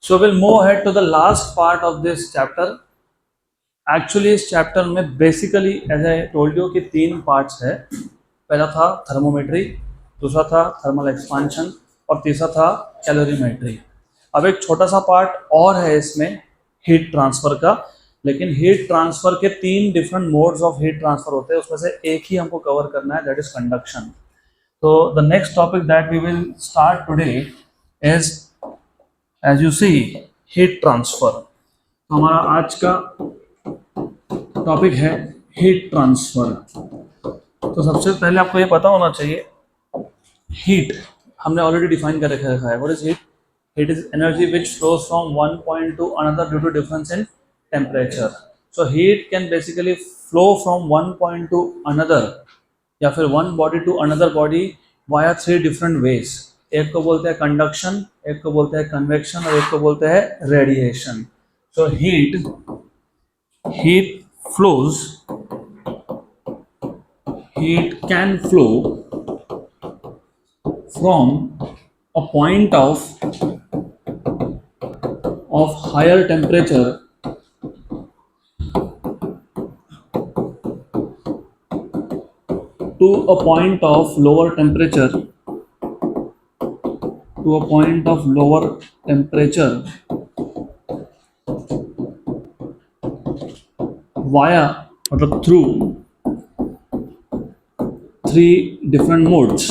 So we'll move ahead to the last part of this chapter. Actually इस chapter में basically as I told you कि 3 parts है. पहला था thermometry, दूसरा था थर्मल एक्सपांशन और तीसरा था कैलोरीमेट्री. अब एक छोटा सा पार्ट और है इसमें हीट ट्रांसफर का, लेकिन हीट ट्रांसफर के 3 different modes of heat transfer होते हैं, उसमें से एक ही हमको कवर करना है, दैट इज कंडक्शन. तो the next topic that we will start today is as you see heat transfer. तो हमारा आज का टॉपिक है हीट ट्रांसफर. तो सबसे पहले आपको ये पता होना चाहिए हीट हमने ऑलरेडी डिफाइन कर रखा है. What is heat? Heat is energy which flows from one point to another due to difference in temperature. So heat can basically flow from one point to another या फिर one body to another body via 3 different ways. एक को बोलते हैं conduction, एक को बोलते हैं कन्वेक्शन और एक को बोलते हैं radiation. So heat flows, heat can flow from a point of higher temperature to a point of lower temperature via मतलब through 3 different modes.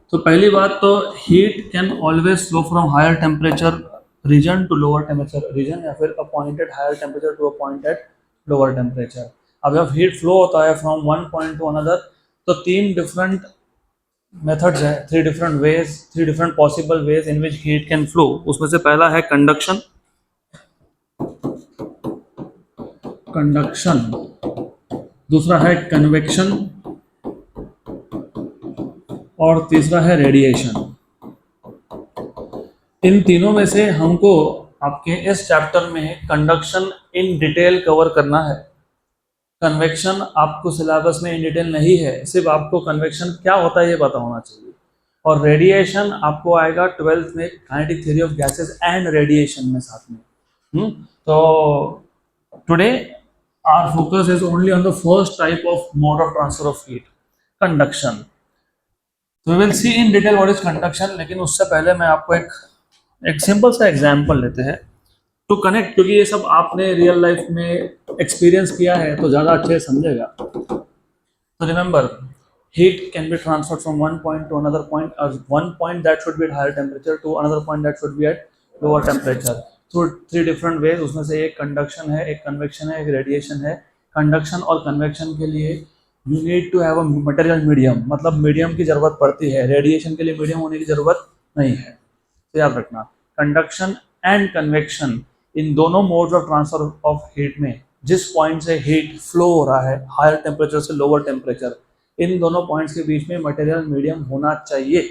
तो पहली बात तो heat can always flow from higher temperature region to lower temperature region या फिर a point at higher temperature to a point at lower temperature. अब जब heat flow होता है from one point to another तो 3 डिफरेंट मेथड्स हैं, 3 different ways, 3 different possible ways in which heat can flow. उसमें से पहला है कंडक्शन, दूसरा है कन्वेक्शन और तीसरा है रेडिएशन. इन तीनों में से हमको आपके इस चैप्टर में कंडक्शन इन डिटेल कवर करना है. कन्वेक्शन आपको सिलेबस में इन डिटेल नहीं है, सिर्फ आपको कन्वेक्शन क्या होता है ये पता होना चाहिए. और रेडिएशन आपको आएगा 12th में kinetic theory of gases and radiation में साथ में. तो today our focus is only on the first type of mode of transfer of heat, conduction. तो we will see in detail what is conduction. लेकिन उससे पहले मैं आपको एक सिंपल सा एग्जांपल लेते हैं टू कनेक्ट, क्योंकि ये सब आपने रियल लाइफ में एक्सपीरियंस किया है तो ज़्यादा अच्छे से समझेगा. तो remember, heat can be transferred from one point to another point, or one point that should be at higher temperature to another point that should be at lower temperature through 3 different ways. उसमें से एक conduction है, एक convection है, एक radiation है. Conduction और convection के लिए you need to have a material medium, मतलब मीडियम की जरूरत पड़ती है. रेडिएशन के लिए मीडियम होने की जरूरत नहीं है, तो याद रखना. कंडक्शन एंड कन्वेक्शन, इन दोनों modes of transfer of heat में जिस पॉइंट से हीट फ्लो हो रहा है हायर टेम्परेचर से लोअर टेम्परेचर, इन दोनों पॉइंट्स के बीच में मटेरियल मीडियम होना चाहिए.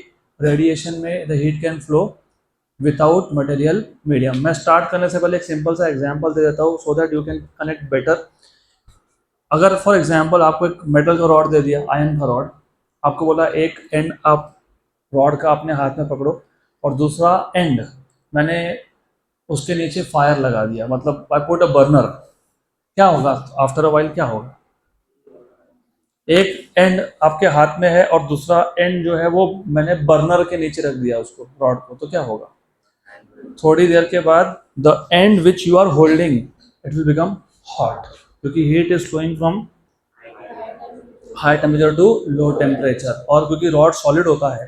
रेडिएशन में the heat can flow without material medium. मैं स्टार्ट करने से पहले एक सिंपल सा एग्जांपल दे देता हूँ so that you can connect better. अगर फॉर एग्जांपल आपको एक मेटल का रॉड दे दिया, आयरन का रॉड, आपको बोला एक एंड आप रॉड का अपने हाथ में पकड़ो और दूसरा एंड मैंने उसके नीचे फायर लगा दिया, मतलब आई पुट अ बर्नर. क्या होगा आफ्टर अ वाइल? क्या होगा? एक एंड आपके हाथ में है और दूसरा एंड जो है वो मैंने बर्नर के नीचे रख दिया उसको, रॉड को, तो क्या होगा? थोड़ी देर के बाद the end which you are holding it will become hot, क्योंकि heat is flowing from high temperature to low temperature. और क्योंकि रॉड सॉलिड होता है,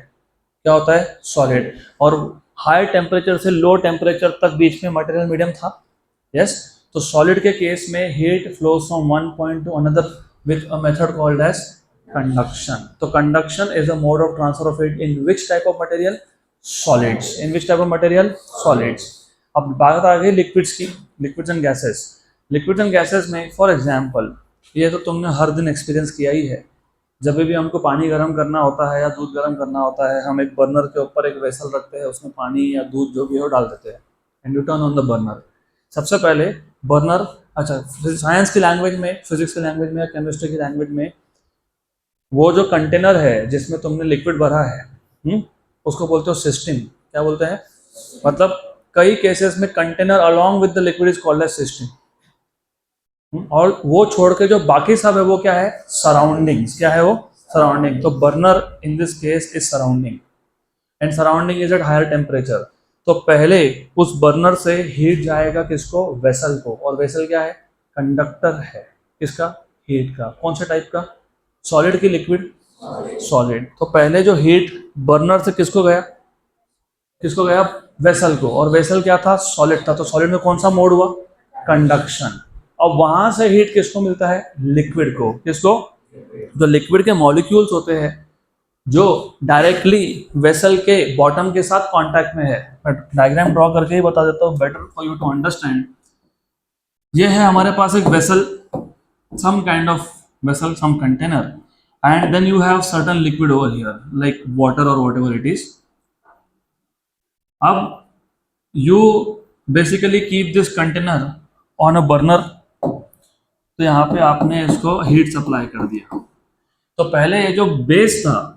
क्या होता है? सॉलिड. और हाई टेम्परेचर से लो टेम्परेचर तक बीच में मटेरियल मीडियम था. यस. तो सॉलिड के केस में heat flows from one point to another with a method called as conduction. So conduction is a mode of transfer of heat in which type of material? Solids. In which type of material? Solids. अब बात आ गई liquids की, liquids and gases. Liquids and gases में for example, ये तो तुमने हर दिन experience किया ही है, जब भी हमको पानी गर्म करना होता है या दूध गर्म करना होता है, हम एक बर्नर के ऊपर एक वेसल रखते हैं, उसमें पानी या दूध जो भी हो डाल देते हैं and U turn on the burner. सबसे पहले बर्नर, अच्छा साइंस की लैंग्वेज में, फिजिक्स की लैंग्वेज में या केमिस्ट्री की लैंग्वेज में वो जो कंटेनर है जिसमें तुमने लिक्विड भरा है, उसको बोलते हो सिस्टम। क्या बोलते हैं? मतलब कई केसेस में container along with the liquid is called as system. और वो छोड़ के जो बाकी सब है वो क्या है? सराउंडिंग्स। क्या है वो? सराउंडिंग। तो burner in this case is surrounding, and surrounding is at higher temperature. तो पहले उस बर्नर से हीट जाएगा किसको? वेसल को। और वेसल क्या है? कंडक्टर है। किसका? हीट का। कौन से टाइप का? सॉलिड की लिक्विड? सॉलिड। तो पहले जो हीट बर्नर से किसको गया? किसको गया? वेसल को। और वेसल क्या था? सॉलिड था। तो सॉलिड में कौन सा मोड हुआ? कंडक्शन। अब वहां से हीट किसको मिलता है? लिक्विड को। किसको? जो लिक्विड के मॉलिक्यूल्स होते हैं जो डायरेक्टली वेसल के बॉटम के साथ कांटेक्ट में है। मैं डायग्राम ड्रॉ करके ही बता देता हूँ, better for you to understand. ये है हमारे पास एक vessel, some kind of vessel, some container, and then you have certain liquid over here like water और व्हाटएवर इट इज। अब you basically keep this container on a burner. तो यहाँ पे आपने इसको हीट सप्लाई कर दिया। तो पहले ये जो बेस था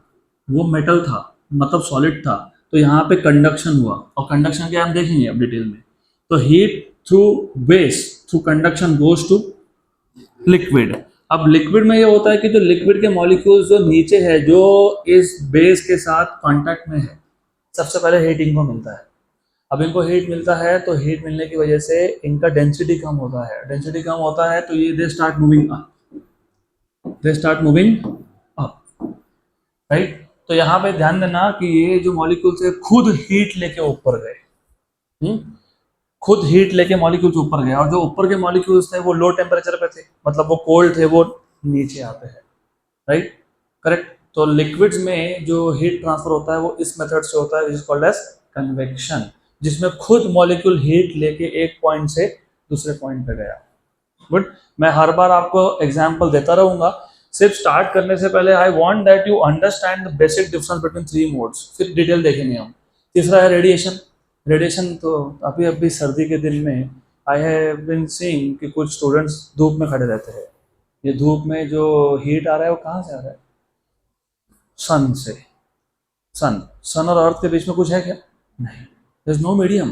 वो मेटल था, मतलब सॉलिड था। तो यहाँ पे कंडक्शन हुआ, और कंडक्शन क्या हम देखेंगे अब डिटेल में। तो heat through base, through conduction goes to liquid. अब लिक्विड में ये होता है कि जो लिक्विड के मॉलिक्यूल्स जो नीचे है, जो इस बेस के साथ कांटेक्ट में है, सबसे पहले हीट इनको मिलता है। अब इनको हीट मिलता है तो हीट मिलने की वजह से इनका डेंसिटी कम होता है। डेंसिटी कम होता है तो ये दे स्टार्ट मूविंग अप, दे स्टार्ट मूविंग अप, राइट। तो यहाँ पे ध्यान देना कि ये जो मॉलिक्यूल्स है खुद हीट लेके ऊपर गए। खुद हीट लेके मॉलिक्यूल्स ऊपर गए, और जो ऊपर के मॉलिक्यूल्स थे वो लो टेम्परेचर पे थे, मतलब वो कोल्ड थे, वो नीचे आते हैं, राइट, करेक्ट। तो लिक्विड्स में जो हीट ट्रांसफर होता है वो इस मेथड से होता है, which is called as convection, जिसमें खुद मॉलिक्यूल हीट लेके एक पॉइंट से दूसरे पॉइंट पे गया। गुड। मैं हर बार आपको एग्जांपल देता रहूंगा। सिर्फ स्टार्ट करने से पहले I want that you understand the basic difference between three modes, फिर डिटेल देखेंगे हम। तीसरा है रेडिएशन। रेडिएशन तो अभी अभी सर्दी के दिन में आई हैव बीन सीइंग कि कुछ स्टूडेंट्स धूप में खड़े रहते हैं। ये धूप में जो हीट आ रहा है वो कहाँ से आ रहा है? सन से। सन सन और अर्थ के बीच में कुछ है क्या? नहीं, there is no medium,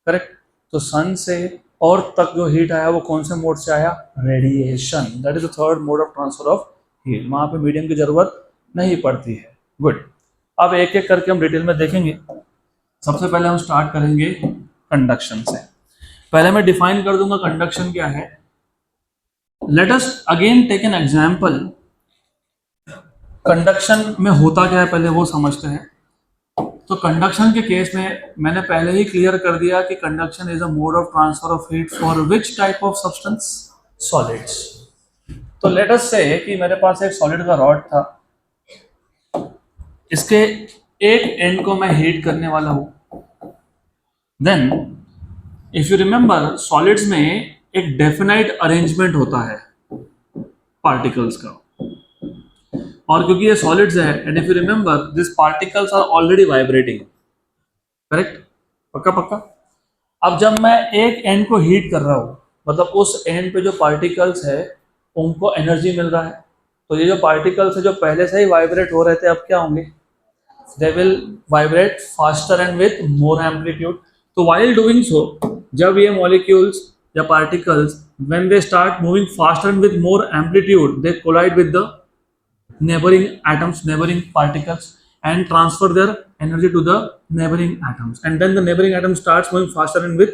correct. तो सन से और तक जो हीट आया वो कौन से मोड से आया? Radiation. That is the third mode of transfer of heat. वहां पे मीडियम की जरूरत नहीं पड़ती है। गुड। अब एक एक करके हम डिटेल में देखेंगे। सबसे पहले हम स्टार्ट करेंगे कंडक्शन से। पहले मैं डिफाइन कर दूंगा कंडक्शन क्या है। Let us again take an example. Conduction में होता क्या है पहले वो समझते हैं। तो कंडक्शन के केस में मैंने पहले ही क्लियर कर दिया कि conduction is a mode of transfer of heat for which type of substance? Solids. तो लेट अस से कि मेरे पास एक सॉलिड का रॉड था, इसके एक एंड को मैं हीट करने वाला हूं। Then if you remember, solids में एक डेफिनाइट अरेंजमेंट होता है पार्टिकल्स का, और क्योंकि ये सॉलिड्स है, and if you remember this particles are already vibrating, correct, पक्का पक्का। अब जब मैं एक एंड को हीट कर रहा हूँ, मतलब उस एंड पे जो पार्टिकल्स है उनको एनर्जी मिल रहा है। तो ये जो पार्टिकल्स है जो पहले से ही वाइब्रेट हो रहे थे, अब क्या होंगे? They will vibrate faster and with more amplitude. तो वाइल डूइंग सो, जब ये मॉलिक्यूल्स या particles when they start moving faster and with more amplitude, they collide with the neighboring atoms, neighboring particles, and transfer their energy to the neighboring atoms, and then the neighboring atom starts moving faster and with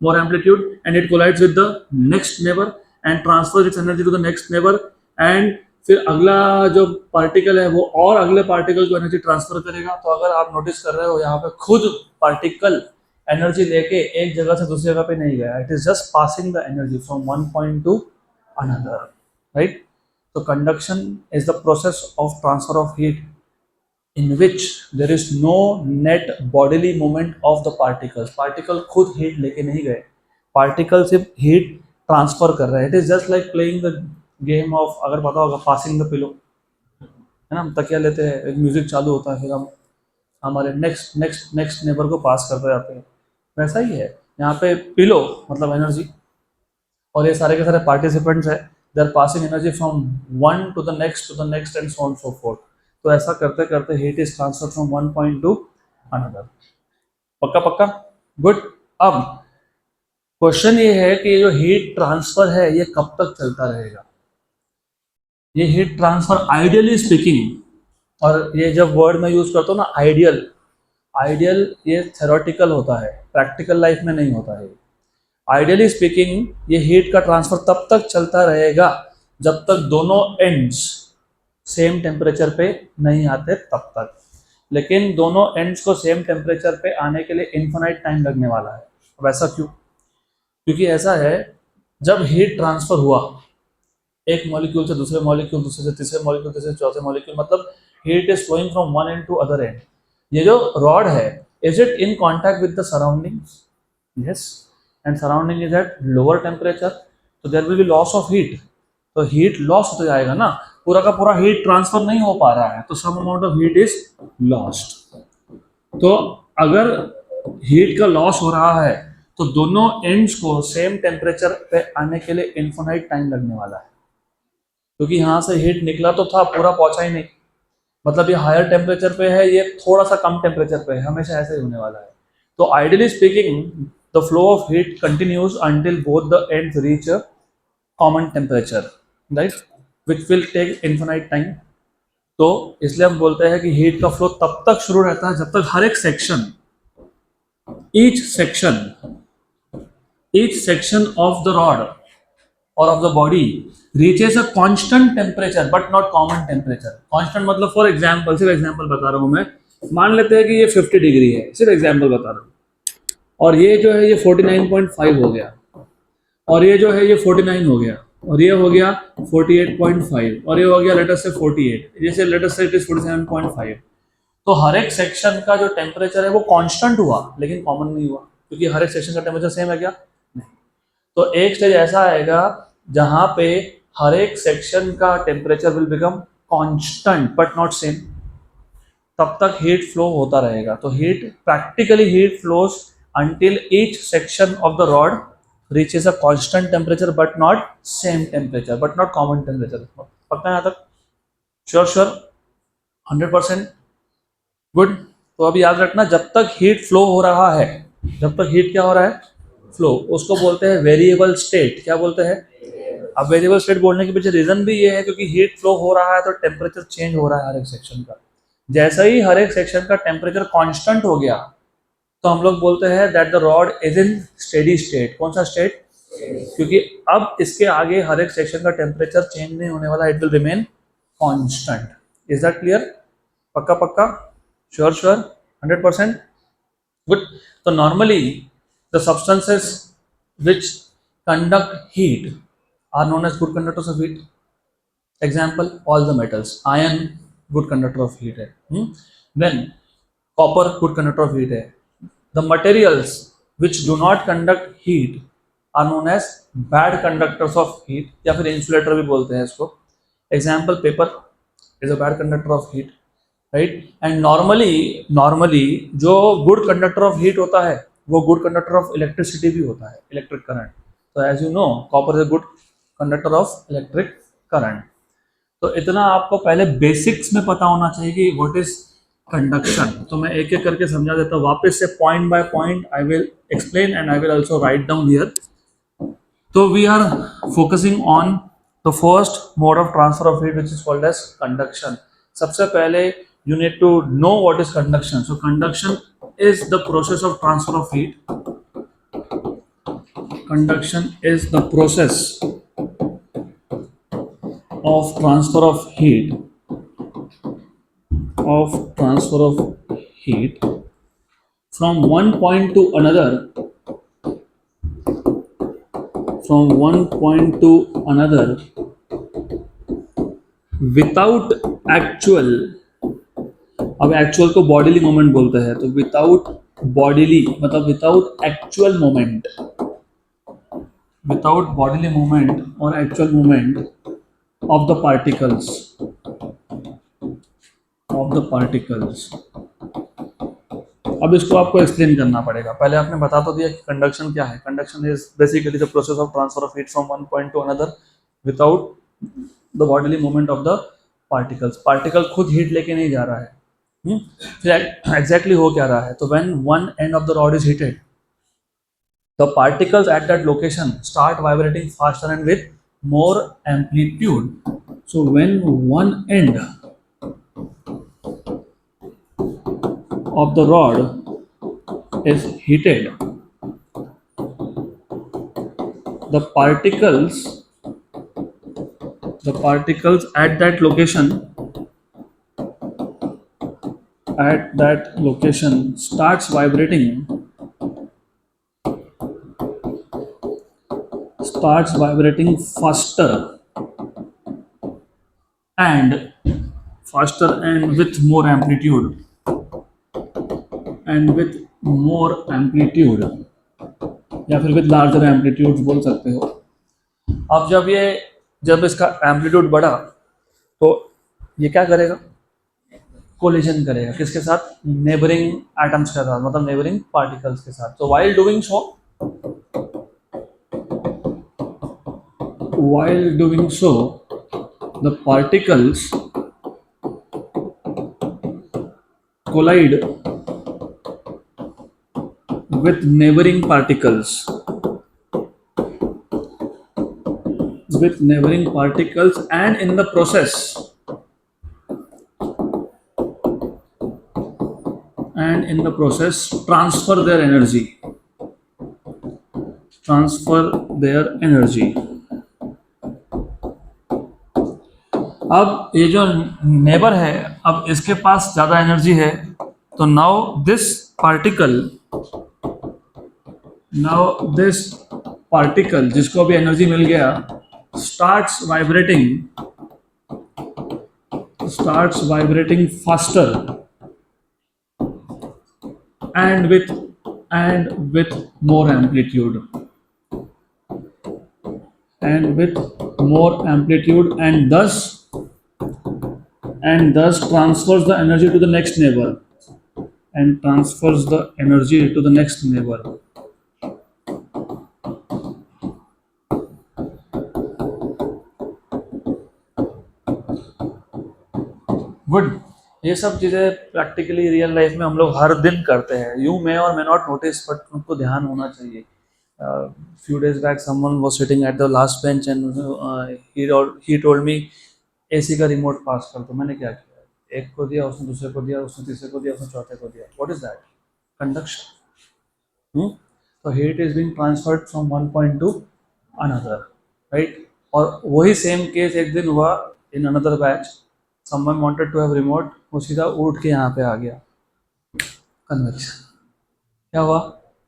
more amplitude, and it collides with the next neighbor and transfers its energy to the next neighbor, and फिर अगला जो particle है वो और अगले particle को energy transfer करेगा। तो अगर आप नोटिस कर रहे हो यहाँ पे खुद पार्टिकल एनर्जी लेके एक जगह से दूसरी जगह पे नहीं गया, it is just passing the energy from one point to another, right. So conduction is the process of transfer of heat in which there is no net bodily movement of the particles. Particle खुद heat लेके नहीं गए, particle सिर्फ heat transfer कर रहे हैं। It is just like playing the game of, अगर पता होगा, passing the pillow, है ना। हम तकिया लेते हैं, एक म्यूजिक चालू होता है, फिर हम हमारे नेक्स्ट नेक्स्ट नेक्स्ट नेबर को पास करते जाते हैं। वैसा ही है यहाँ पे पिलो, मतलब एनर्जी, और ये सारे के सारे पार्टिसिपेंट्स है they are passing energy from one to the next and so on so forth. तो ऐसा करते करते heat is transfer from one point to another. पक्का पक्का, गुड। अब क्वेश्चन ये है कि जो हीट ट्रांसफर है ये कब तक चलता रहेगा। ये हीट ट्रांसफर आइडियली स्पीकिंग, और ये जब वर्ड में यूज करता हूँ ना आइडियल, आइडियल ये थ्योरेटिकल होता है, प्रैक्टिकल लाइफ में नहीं होता है। आइडियली स्पीकिंग ये हीट का ट्रांसफर तब तक चलता रहेगा जब तक दोनों एंड्स सेम टेम्परेचर पे नहीं आते तब तक। लेकिन दोनों एंड्स को सेम टेम्परेचर पे आने के लिए इन्फिनाइट टाइम लगने वाला है। अब ऐसा क्यों? क्योंकि ऐसा है, जब हीट ट्रांसफर हुआ एक मॉलिक्यूल से दूसरे मॉलिक्यूल, दूसरे से तीसरे मॉलिक्यूल, तीसरे से चौथे मॉलिक्यूल, मतलब heat is flowing from one end to other end. ये जो रॉड है, is it in contact with the surroundings? Yes, and surrounding is at lower temperature, तो there will be loss of heat. तो heat loss हो जाएगा ना, पूरा का पूरा हीट ट्रांसफर नहीं हो पा रहा है, तो some amount of heat is lost. तो अगर हीट का लॉस हो रहा है तो दोनों एंड्स को सेम टेम्परेचर पे आने के लिए इन्फिनाइट टाइम लगने वाला है, क्योंकि यहाँ से हीट निकला तो था, पूरा पहुंचा ही नहीं। मतलब ये हायर टेम्परेचर पे है, ये थोड़ा सा कम टेम्परेचर पे है, हमेशा ऐसे ही होने वाला है। तो ideally speaking the flow of heat continues until both the ends reach a common temperature, right, which will take infinite time. तो इसलिए हम बोलते हैं कि हीट का फ्लो तब तक शुरू रहता है जब तक हर एक section, each section of the rod or of the body reaches a constant temperature but not common temperature। constant मतलब फॉर एग्जाम्पल, सिर्फ एग्जाम्पल बता रहा हूँ मैं, मान लेते हैं कि ये 50 डिग्री है, सिर्फ एग्जाम्पल बता रहा हूँ, और ये जो है ये 49.5 हो गया, और ये जो है ये 49 हो गया, और ये हो गया 48.5, और ये हो गया लेट अस से 48, जैसे लेट अस से इट इज 47.5। तो हर एक सेक्शन का जो टेम्परेचर है वो कांस्टेंट हुआ लेकिन कॉमन नहीं हुआ, क्योंकि हर एक सेक्शन का टेम्परेचर सेम है क्या? नहीं। तो एक स्टेज ऐसा आएगा जहां पे हर एक सेक्शन का temperature will become constant but not same, तब तक हीट फ्लो होता रहेगा। तो heat practically heat flows until each section of the rod reaches a constant temperature but not same temperature, but not common temperature. पक्का यहाँ तक? Sure sure, 100%, good. तो अभी याद रखना, जब तक हीट फ्लो हो रहा है, जब तक हीट क्या हो रहा है? फ्लो, उसको बोलते हैं वेरिएबल स्टेट। क्या बोलते हैं? अब वेरिएबल स्टेट बोलने के पीछे रीजन भी ये है क्योंकि हीट फ्लो हो रहा है तो टेम्परेचर चेंज हो रहा है हर एक सेक्शन का। जैसे ही हर एक सेक्शन का टेम्परेचर कांस्टेंट हो गया तो हम लोग बोलते हैं that the rod is in steady state. कौन सा स्टेट? क्योंकि अब इसके आगे हर एक सेक्शन का टेम्परेचर चेंज नहीं होने वाला, it will remain constant. Is that clear? पक्का पक्का, श्योर श्योर, 100%, गुड। तो normally the substances which conduct heat are known as good conductors of heat। example, all the metals, iron good conductor of heat है, then copper good conductor of heat है। the materials which do not conduct heat are known as bad conductors of heat, या फिर insulator भी बोलते हैं इसको। example, paper is a bad conductor of heat, right। and normally जो good conductor of heat होता है वो गुड कंडक्टर ऑफ इलेक्ट्रिसिटी भी होता है, इलेक्ट्रिक करंट। तो as you know copper is a good conductor of electric current. तो इतना आपको पहले बेसिक्स में पता होना चाहिए कि व्हाट इज कंडक्शन। तो मैं एक एक करके समझा देता हूँ वापस से, point by point I will explain and I will also write down here. तो we are focusing on the first mode of transfer of heat which is called as conduction. सबसे पहले you need to know what is conduction। so conduction is the process of transfer of heat। conduction is the process of transfer of heat from one point to another, without actual, अब actual को bodily moment बोलते हैं, तो without bodily मतलब without actual moment, without bodily moment और actual moment of the particles, अब इसको आपको एक्सप्लेन करना पड़ेगा। पहले आपने बता तो दिया कि कंडक्शन क्या है। Conduction is basically the process of transfer of heat from one point to another without the bodily movement of the particles. Particle खुद हीट लेके नहीं जा रहा है। फिर एग्जैक्टली हो क्या रहा है, तो when one end of the rod is heated, the particles at that location start vibrating faster and with more amplitude. So when one end of the rod is heated, the particles at that location starts vibrating and faster and with more amplitude या फिर with larger amplitude बोल सकते हो। अब जब इसका amplitude बढ़ा तो ये क्या करेगा, कोलिजन करेगा किसके साथ, नेबरिंग एटम्स के साथ, मतलब नेबरिंग पार्टिकल्स के साथ। तो while doing so the particles collide with neighboring particles and in the process transfer their energy। अब ये जो नेबर है, अब इसके पास ज़्यादा एनर्जी है, तो नाउ दिस पार्टिकल जिसको अभी एनर्जी मिल गया starts vibrating faster and with more amplitude and thus transfers the energy to the next neighbor good. ये सब चीज़ें प्रैक्टिकली रियल लाइफ में हम लोग हर दिन करते हैं। यू मे और मे नॉट नोटिस, बट उनको ध्यान होना चाहिए। Few days back someone was sitting at the last bench and he told me AC का रिमोट पास कर दो। मैंने क्या किया, एक को दिया, उसने दूसरे को दिया, उसने तीसरे को दिया, उसने चौथे को दिया। What is that, conduction. तो heat is being transferred from one point to another, right. और वही सेम केस एक दिन हुआ in another batch. someone wanted to have remote, वो सीधा उठ के यहाँ पे आ गया। कन्वेक्शन, क्या हुआ,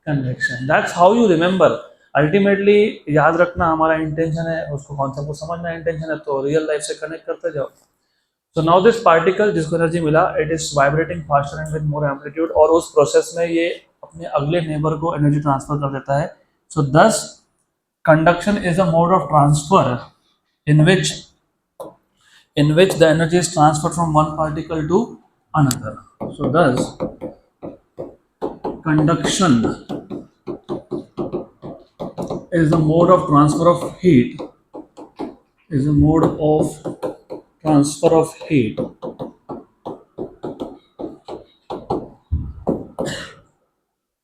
convection. That's how you remember. Ultimately याद रखना हमारा इंटेंशन है, उसको कॉन्सेप्ट को समझना इंटेंशन है, तो रियल लाइफ से कनेक्ट करते जाओ। सो नाउ दिस पार्टिकल जिसको एनर्जी मिला, it is vibrating faster and with more amplitude, और उस प्रोसेस में ये अपने अगले नेबर को एनर्जी ट्रांसफर कर देता है। सो दस conduction is a mode of transfer in which the energy is transferred from one particle to another. So thus conduction is the mode of transfer of heat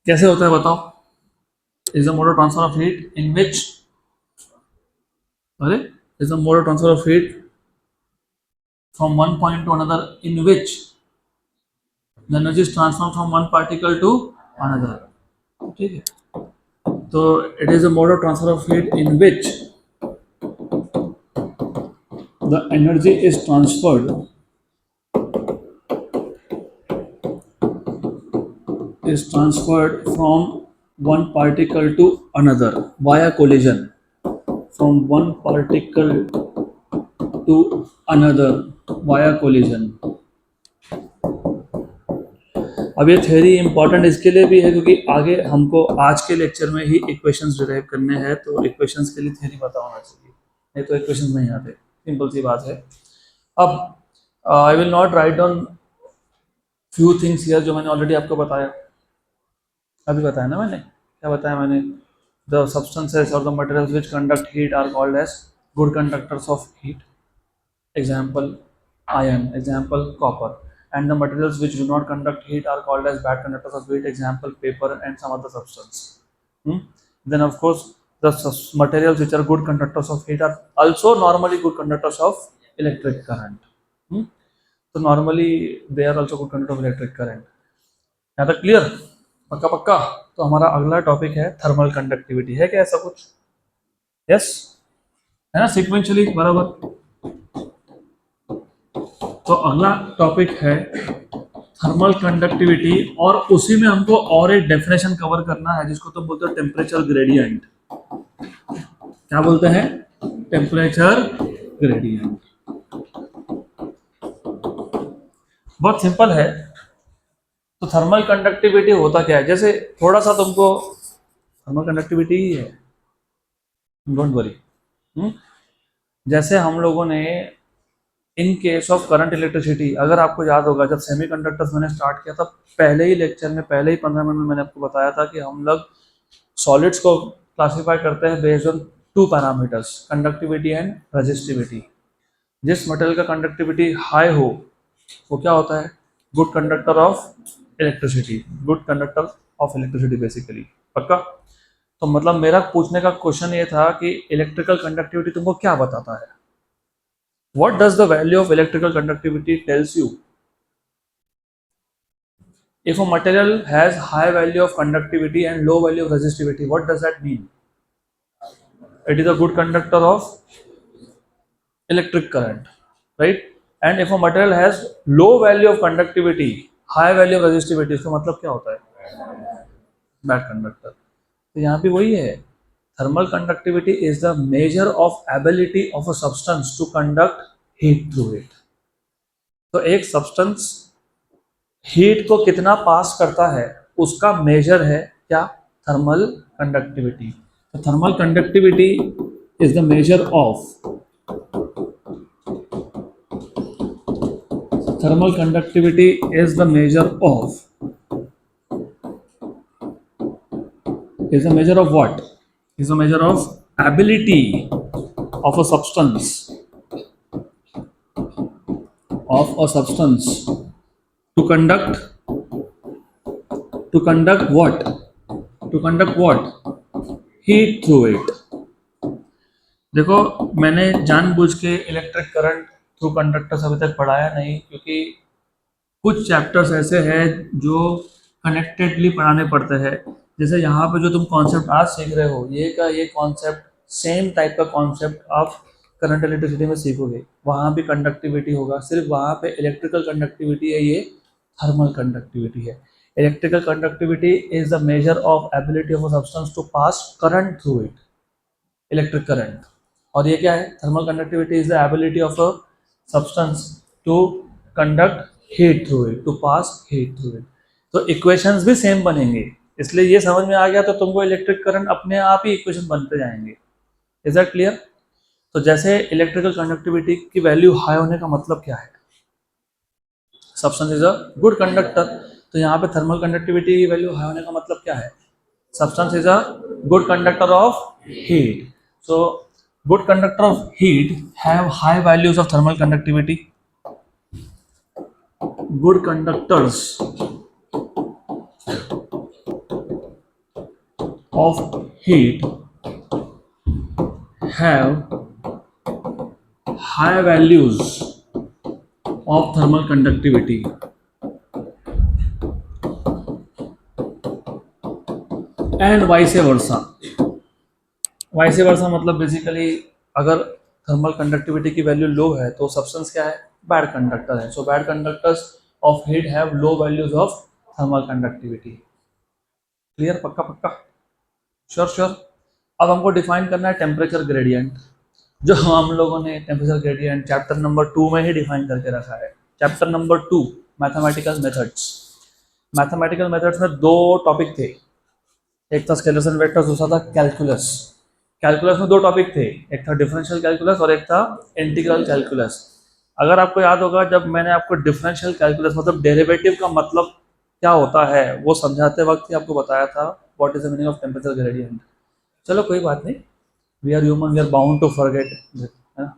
कैसे होता है बताओ। is the mode of transfer of heat in which is the mode of transfer of heat from one point to another in which the energy is transformed from one particle to another। ठीक है, तो it is a mode of transfer of heat in which the energy is transferred from one particle to another via collision, from one particle to another via collision। अब ये theory important इसके लिए भी है क्योंकि आगे हमको आज के लेक्चर में ही इक्वेशंस डिराइव करने हैं, तो इक्वेशंस के लिए थ्योरी पता होना चाहिए, नहीं तो इक्वेशंस नहीं आते। सिंपल सी बात है। अब I will not write down few things here जो मैंने ऑलरेडी आपको बताया, अभी बताया ना मैंने, क्या बताया मैंने, द सब्सटेंसेस और the materials which conduct heat are called as good conductors of heat, example iron, example copper, and the materials which do not conduct heat are called as bad conductors of heat, example paper and some other substance. Hmm? Then of course the materials which are good conductors of heat are also normally good conductors of electric current. Hmm? So normally they are also good conductor of electric current. यहाँ तक clear? पक्का पक्का? तो हमारा अगला topic है thermal conductivity, है क्या ऐसा कुछ? यस, है ना, सिक्वेंशली बराबर। तो अगला टॉपिक है थर्मल कंडक्टिविटी, और उसी में हमको और एक डेफिनेशन कवर करना है जिसको तो बोलते हैं टेम्परेचर ग्रेडियंट। क्या बोलते हैं? Temperature gradient. बहुत सिंपल है। तो थर्मल कंडक्टिविटी होता क्या है, जैसे थोड़ा सा तुमको थर्मल कंडक्टिविटी ही है, डोंट वरी। जैसे हम लोगों ने in case of current electricity, अगर आपको याद होगा जब सेमीकंडक्टर्स मैंने स्टार्ट किया था, पहले ही लेक्चर में, पहले ही 15 मिनट में मैंने आपको बताया था कि हम लोग सॉलिड्स को क्लासिफाई करते हैं based on two parameters, conductivity and resistivity. जिस मटेरियल का कंडक्टिविटी हाई हो वो क्या होता है? Good conductor of electricity, good conductor of electricity basically. पक्का? तो मतलब मेरा पूछने का क्वेश्चन ये था कि इलेक्ट्रिकल कंडक्टिविटी तुमको क्या बताता है? What does the value of electrical conductivity tells you? If a material has high value of conductivity and low value of resistivity, what does that mean? It is a good conductor of electric current, right? And if a material has low value of conductivity, high value of resistivity, इसका मतलब क्या होता है? Bad conductor. तो यहाँ पे वही है, thermal conductivity is the measure of ability of a substance to conduct heat through it. तो एक सब्सटेंस हीट को कितना पास करता है उसका मेजर है क्या? Thermal conductivity. तो thermal conductivity is the measure of, thermal conductivity is the measure of, is a measure of what? Is a measure of ability of a substance, to conduct what? To conduct what? Heat through it. देखो मैंने जानबूझ के electric current through conductors अभी तक पढ़ाया नहीं, क्योंकि कुछ चैप्टर्स ऐसे हैं जो कनेक्टेडली पढ़ाने पड़ते हैं। जैसे यहाँ पे जो तुम कॉन्सेप्ट आज सीख रहे हो, ये कॉन्सेप्ट सेम टाइप का कॉन्सेप्ट आप करंट इलेक्ट्रिसिटी में सीखोगे, वहाँ भी कंडक्टिविटी होगा, सिर्फ वहाँ पे इलेक्ट्रिकल कंडक्टिविटी है, ये थर्मल कंडक्टिविटी है। Electrical conductivity is the measure of ability of a substance to pass current through it, electric current. और ये क्या है? Thermal conductivity is the ability of a substance to conduct heat through it, to pass heat through it. तो equations भी same बनेंगे, इसलिए ये समझ में आ गया तो तुमको इलेक्ट्रिक करंट अपने आप ही इक्वेशन बनते जाएंगे। Is that clear? तो जैसे इलेक्ट्रिकल कंडक्टिविटी की वैल्यू हाई होने का मतलब क्या है? Substance is a good conductor. तो यहाँ पे थर्मल कंडक्टिविटी की वैल्यू हाई होने का मतलब क्या है? Substance is a good conductor of heat. So good conductor of heat have high values of thermal conductivity. Good conductors of heat have high values of thermal conductivity and vice versa। vice versa मतलब basically अगर thermal conductivity की value लो है तो substance क्या है? Bad conductor है। So bad conductors of heat have low values of thermal conductivity. Clear? पक्का पक्का? Sure sure. अब हमको डिफाइन करना है टेम्परेचर ग्रेडियंट, जो हम लोगों ने टेम्परेचर ग्रेडियंट चैप्टर नंबर 2 में ही डिफाइन करके रखा है। Chapter number 2 mathematical methods. Mathematical methods में दो टॉपिक थे, एक था स्केलर्स एंड वेक्टर्स, दूसरा था कैलकुलस। कैलकुलस में दो टॉपिक थे, एक था डिफरेंशियल कैलकुलस और एक था इंटीग्रल कैलकुलस। अगर आपको याद होगा जब मैंने आपको डिफरेंशियल कैलकुलस मतलब डेरिवेटिव का मतलब क्या होता है वो समझाते वक्त ही आपको बताया था what is the meaning of temperature gradient. चलो कोई बात नहीं, we are human, we are bound to forget,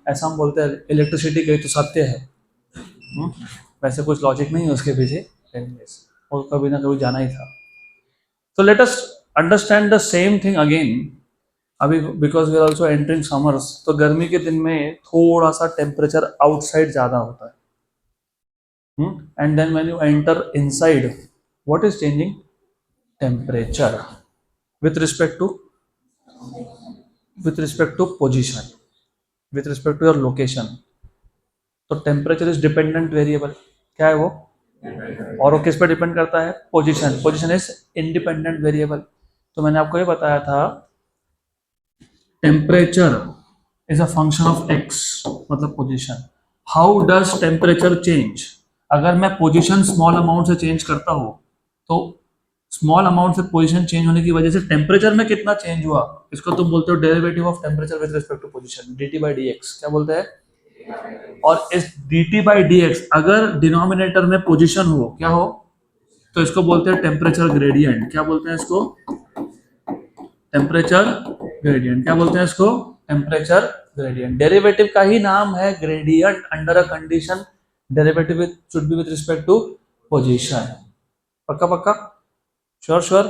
ऐसा हम बोलते हैं इलेक्ट्रिसिटी गई तो सत्य है। वैसे कुछ लॉजिक नहीं है उसके पीछे, और कभी ना कभी जाना ही था। तो let us understand the same thing again. अभी because we are also entering summers, तो गर्मी के दिन में थोड़ा सा टेम्परेचर आउटसाइड ज़्यादा होता है, and then when you enter inside, what is changing? Temperature with respect to position, with respect to your location. तो टेम्परेचर इज डिपेंडेंट वेरिएबल, क्या है वो? और वो किस पे डिपेंड करता है? Position. Position is independent variable. तो मैंने आपको ये बताया था temperature is a function of x, मतलब position. How does temperature change? अगर मैं पोजीशन स्मॉल अमाउंट से चेंज करता हूँ, तो स्मॉल अमाउंट से पोजीशन चेंज होने की वजह से टेम्परेचर में कितना चेंज हुआ, इसको तुम बोलते हो derivative of temperature with respect to position, dt by dx। क्या बोलते हैं? और इस dt by dx अगर डिनोमिनेटर में पोजीशन हो, क्या हो, तो इसको बोलते हैं टेम्परेचर ग्रेडियंट। क्या बोलते हैं इसको? Temperature gradient. क्या बोलते हैं इसको? Temperature gradient. डेरिवेटिव का ही नाम है gradient under a condition derivative should be with respect to position. पक्का पक्का? Sure sure.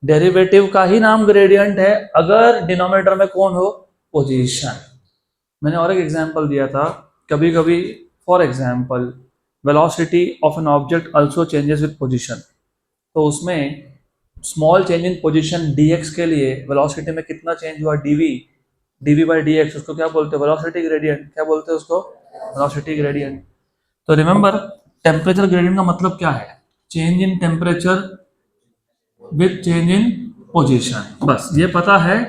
डेरिवेटिव का ही नाम ग्रेडियंट है अगर डिनोमिनेटर में कौन हो? पोजीशन। मैंने और एक एग्जांपल दिया था, कभी कभी for example velocity of an object also changes with position. तो उसमें small change in position dx के लिए वेलोसिटी में कितना चेंज हुआ, dv बाई dx, उसको क्या बोलते हैं? Velocity gradient. क्या बोलते हैं उसको? Velocity gradient. तो रिमेंबर, टेम्परेचर ग्रेडियंट का मतलब क्या है? Change in temperature with change in position. बस ये पता है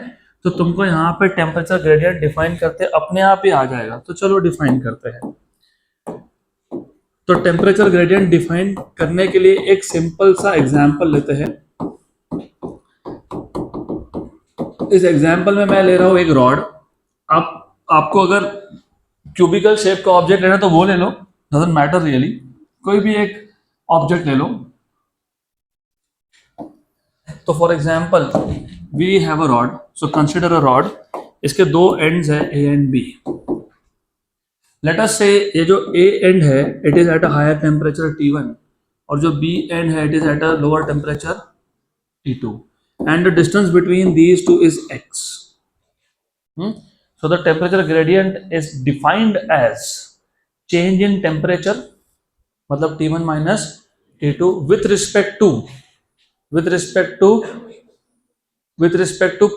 तो तुमको यहाँ पे टेम्परेचर ग्रेडियंट डिफाइन करते अपने आप ही आ जाएगा। तो चलो डिफाइन करते हैं। तो टेम्परेचर ग्रेडियंट डिफाइन करने के लिए एक सिंपल सा एग्जांपल लेते हैं। इस एग्जांपल में मैं ले रहा हूं एक रॉड। आपको अगर क्यूबिकल शेप का ऑब्जेक्ट लेना तो वो ले लो, डजंट मैटर रियली, कोई भी एक ऑब्जेक्ट ले लो। तो for example we have a rod, so consider a rod, इसके दो एंड्स है A and B. Let us say ये जो ए एंड है it is at a higher temperature T1, और जो बी एंड है it is at a lower temperature T2, and the distance between these two is x. So the temperature gradient is defined as change in temperature, मतलब T1 minus T2 with respect to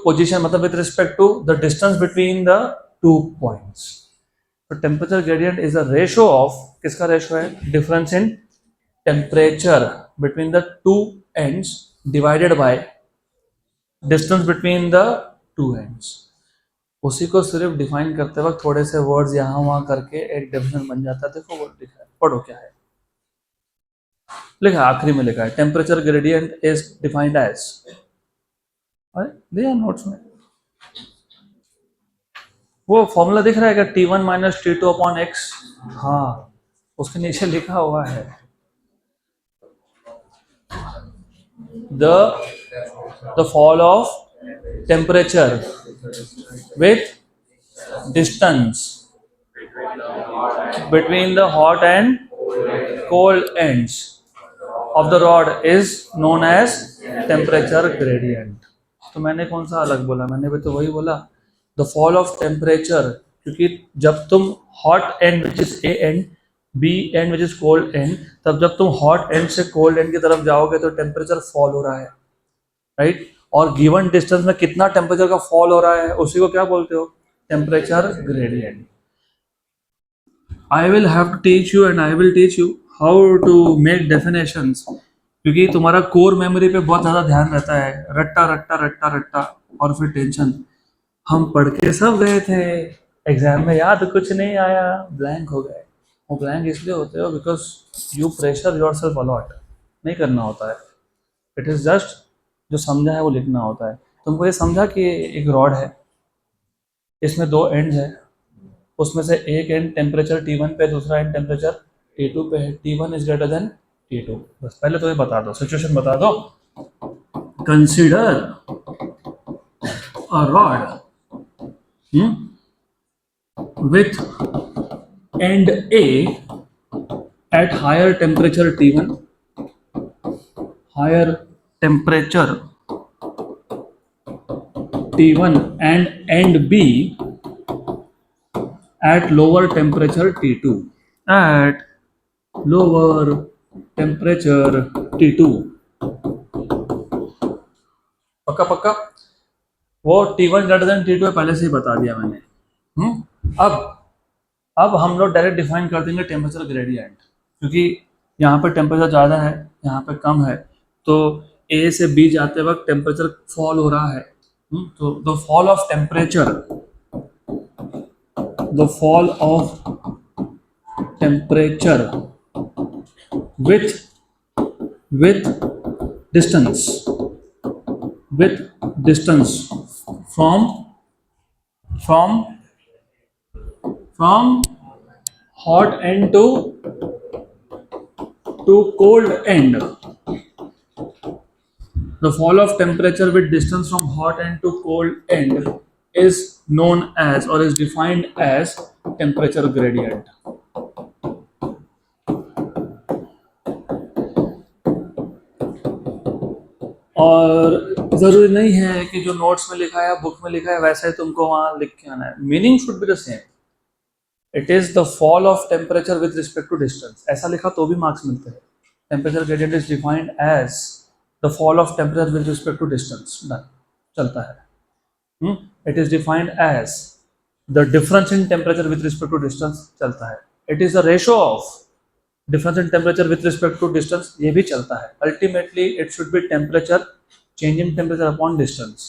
position, मतलब with respect to the distance between the 2 points. So temperature gradient is a ratio of, किसका ratio है? difference in temperature between the two ends divided by distance between the two ends. उसी को सिर्फ define करते वक्त थोड़े से words यहाँ वहाँ करके एक डेफिनेशन बन जाता है। देखो वर्ड लिखा है, पढ़ो क्या है लिखा है, आखिरी में लिखा है temperature gradient is defined as, दिया नोट्स में वो फॉर्मूला दिख रहा है क्या? T1 minus T2 upon x. हाँ, उसके नीचे लिखा हुआ है the fall of temperature with distance between the hot and cold ends of the rod is known as temperature gradient. तो मैंने कौन सा अलग बोला? मैंने भी तो वही बोला, the fall of temperature, क्योंकि जब तुम hot end which is A end, B end which is cold end, तब जब तुम hot end से cold end की तरफ जाओगे तो टेम्परेचर फॉल हो रहा है, राइट? और गिवन डिस्टेंस में कितना टेम्परेचर का फॉल हो रहा है उसी को क्या बोलते हो? Temperature gradient. I will have to teach you and I will teach you how to make definitions, क्योंकि तुम्हारा कोर मेमोरी पे बहुत ज़्यादा ध्यान रहता है, रट्टा रट्टा रट्टा रट्टा, और फिर टेंशन। हम पढ़ के सब गए थे, एग्जाम में याद कुछ नहीं आया, ब्लैंक हो गए। वो ब्लैंक इसलिए होते हो because you pressure yourself a lot, नहीं करना होता है। इट इज़ जस्ट जो समझा है वो लिखना होता है। तुमको ये समझा कि एक रॉड है, इसमें दो एंड्स है, उसमें से एक एंड टेम्परेचर T1 पे, दूसरा एंड टेम्परेचर T2 पे है। T1 is greater than T2। बस पहले तो ये बता दो, सिचुएशन बता दो। Consider a rod with end A at higher temperature T1, higher temperature T1 and end B at lower temperature T2. At lower temperature T2. पक्का पक्का, वो T1 ग्रेटर देन T2 पहले से ही बता दिया मैंने। अब हम लोग डायरेक्ट डिफाइन कर देंगे टेम्परेचर ग्रेडियंट, क्योंकि यहाँ पर टेम्परेचर ज़्यादा है, यहाँ पर कम है, तो ए से बी जाते वक्त टेम्परेचर फॉल हो रहा है। तो the fall of temperature, the fall of temperature with distance, with distance from from from hot end to cold end. The fall of temperature with distance from hot end to cold end is known as or is defined as temperature gradient. और ज़रूरी नहीं है कि जो notes में लिखा है book में लिखा है वैसा ही तुमको वहाँ लिख के आना है, meaning should be the same. It is the fall of temperature with respect to distance, ऐसा लिखा तो भी मार्क्स मिलते हैं। Temperature gradient is defined as the fall of temperature with respect to distance, done, चलता है। It is defined as the difference in temperature with respect to distance, चलता है। It is the ratio of difference in temperature with respect to distance, ये भी चलता है। Ultimately it should be temperature, change in temperature upon distance.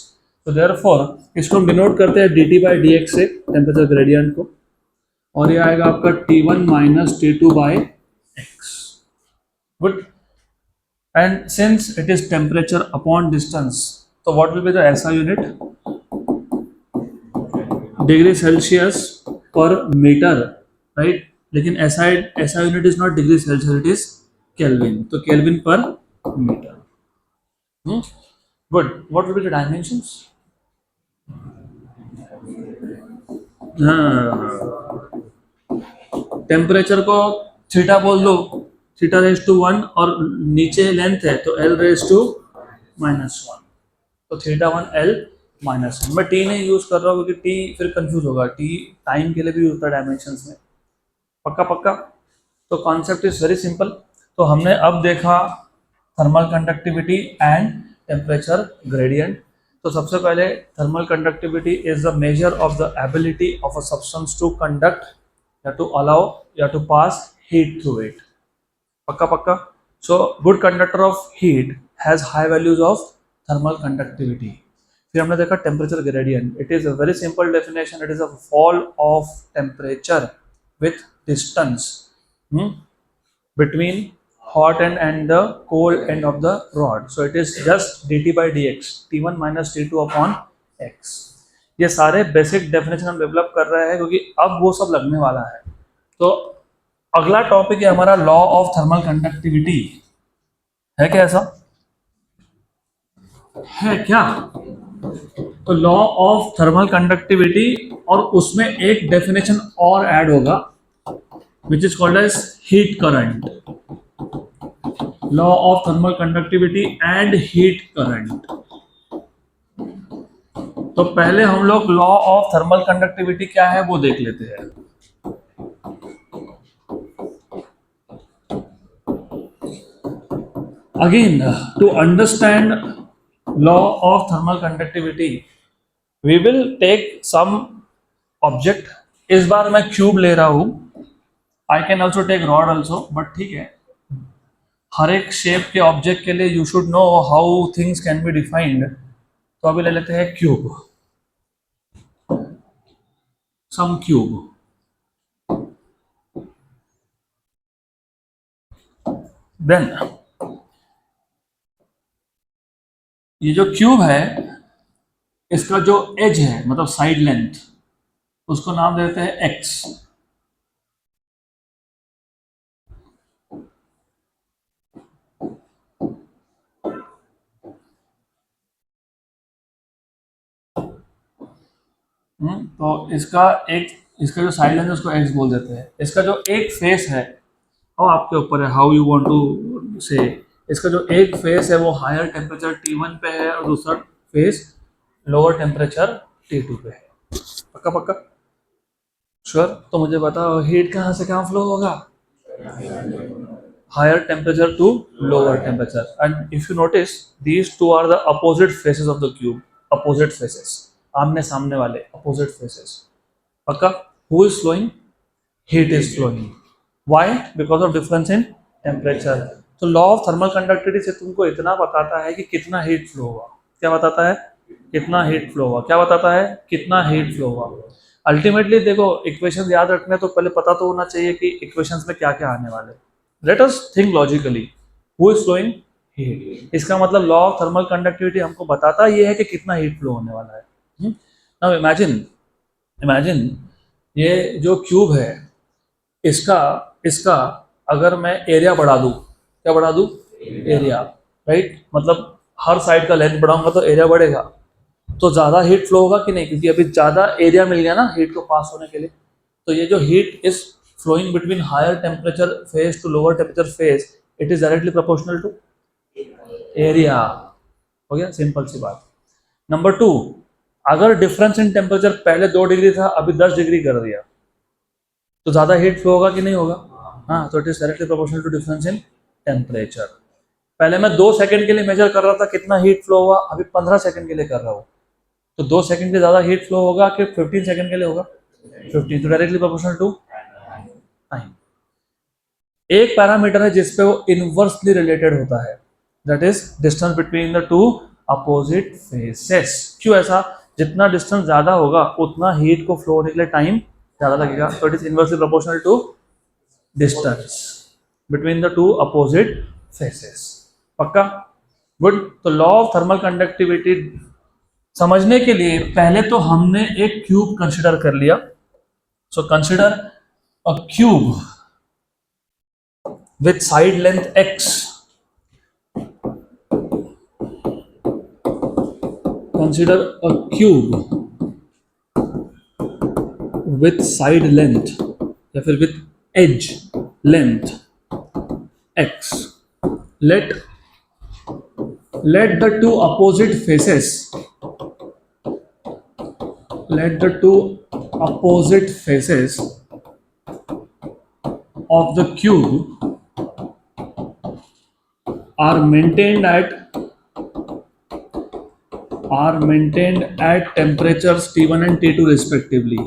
तो therefore इसको हम denote करते हैं dt बाई डी एक्स से टेम्परेचर ग्रेडियंट को, और ये आएगा आपका T1 minus T2 by x. Good, and since it is temperature upon distance, तो what will be the SI unit? Degree Celsius per metre, right? लेकिन SI unit is not degree Celsius, it is kelvin, तो kelvin per metre. Good, what will be the dimensions? Temperature को theta बोल दो, theta raise to 1, और नीचे length है तो L raise to -1, तो थीटा 1 L -1। मैं टी नहीं यूज कर रहा हूँ क्योंकि टी फिर कंफ्यूज होगा, टी टाइम के लिए भी यूज होता है डायमेंशंस में। पक्का पक्का, तो कॉन्सेप्ट इज वेरी सिंपल। तो हमने अब देखा thermal conductivity and temperature gradient. तो सबसे पहले thermal conductivity is the measure of the ability of a substance to conduct या टू अलाउ या to pass heat through it. पक्का पक्का, so good conductor of heat has high values of thermal conductivity. फिर हमने देखा temperature gradient, it is a very simple definition, it is a fall of temperature with distance between hot end and the cold end of the rod. So it is just dt by dx, t1 minus t2 upon x. ये सारे basic definition हम develop कर रहे हैं क्योंकि अब वो सब लगने वाला है। तो अगला टॉपिक है हमारा लॉ ऑफ थर्मल कंडक्टिविटी। है क्या ऐसा? है क्या? तो लॉ ऑफ थर्मल कंडक्टिविटी, और उसमें एक डेफिनेशन और ऐड होगा which is called as heat current. Law of thermal conductivity and heat current. तो पहले हम लोग लॉ ऑफ थर्मल कंडक्टिविटी क्या है वो देख लेते हैं। Again to understand law of thermal conductivity we will take some object. इस बार मैं क्यूब ले रहा हूं, I can also take rod also, but ठीक है, हर एक शेप के ऑब्जेक्ट के लिए you should know how things can be defined. तो अभी ले लेते हैं क्यूब, सम क्यूब। देन ये जो क्यूब है इसका जो एज है मतलब साइड लेंथ, उसको नाम देते हैं एक्स। तो इसका जो साइड लाइन है उसको एक्स बोल देते हैं। इसका जो एक फेस है और आपके ऊपर है हाउ यू वांट टू से। इसका जो एक फेस है वो हायर टेम्परेचर T1 पे है और दूसरा फेस लोअर टेम्परेचर T2 पे है। पक्का पक्का श्योर। तो मुझे बताओ हीट कहाँ से कहाँ फ्लो होगा? higher temperature to lower temperature. And if you notice, these two are the opposite faces of the cube. Opposite faces. आमने सामने वाले opposite faces. पक्का? Who is flowing? Heat is flowing. Why? Because of difference in temperature. तो law of thermal conductivity से तुमको इतना बताता है कि कितना हीट फ्लो हुआ। क्या बताता है? कितना हीट फ्लो हुआ। क्या बताता है? कितना हीट फ्लो हुआ। अल्टीमेटली देखो इक्वेशन याद रखने तो पहले पता तो होना चाहिए कि इक्वेशंस में क्या क्या आने वाले। Let us think logically. Who is flowing? Heat. इसका मतलब लॉ ऑफ थर्मल कंडक्टिविटी हमको बताता ये है कि कितना हीट फ्लो होने वाला है। नाउ इमेजिन इमेजिन ये जो क्यूब है इसका इसका अगर मैं एरिया बढ़ा दूं, क्या बढ़ा दूं? Area, right. मतलब हर साइड का लेंथ बढ़ाऊंगा तो एरिया बढ़ेगा, तो ज्यादा हीट फ्लो होगा कि नहीं? क्योंकि अभी ज्यादा एरिया मिल गया ना हीट को पास होने के लिए। तो ये जो heat is flowing between higher temperature face to lower temperature face, it is directly proportional to area. हो गया, सिंपल सी बात। नंबर 2, अगर डिफरेंस इन टेम्परेचर पहले 2 डिग्री था अभी 10 डिग्री कर दिया तो ज्यादा हीट फ्लो होगा कि नहीं होगा? हाँ, तो it is directly proportional to difference in temperature. पहले मैं 2 सेकंड के लिए मेजर कर रहा था कितना हीट फ्लो हुआ, अभी 15 सेकंड के लिए कर रहा हूँ। तो 2 सेकंड के ज्यादा हीट फ्लो होगा कि 15 सेकंड के लिए होगा? 15, तो डायरेक्टली प्रोपोर्शनल टू टाइम। एक पैरामीटर है जिसपे वो इनवर्सली रिलेटेड होता है, that is distance between the two opposite faces. क्यों ऐसा? जितना डिस्टेंस ज्यादा होगा उतना हीट को फ्लो होने के लिए टाइम ज्यादा लगेगा, तो it is inversely proportional to distance between the two opposite faces. पक्का? गुड। तो लॉ ऑफ थर्मल कंडक्टिविटी समझने के लिए पहले तो हमने एक क्यूब कंसिडर कर लिया। So consider a cube with side length x. Consider a cube with side length या फिर with edge length x. Let the two opposite faces of the cube are maintained at temperatures T1 and T2 respectively.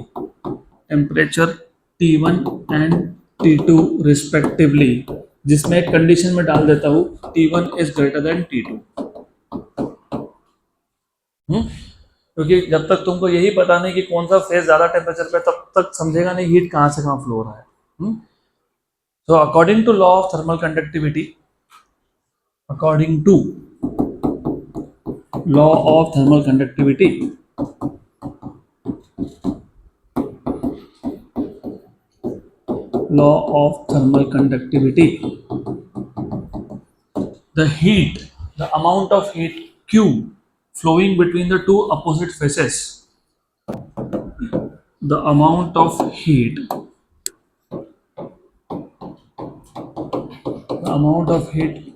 Temperature T1 and T2 respectively, जिसमें एक condition में डाल देता हूँ T1 is greater than T2। क्योंकि जब तक तुमको यही पता नहीं कि कौन सा फेज ज्यादा टेम्परेचर पे, तब तक समझेगा नहीं हीट कहाँ से कहाँ फ्लो हो रहा है। तो according to law of thermal conductivity, according to law of thermal conductivity, the amount of heat q flowing between the two opposite faces, the amount of heat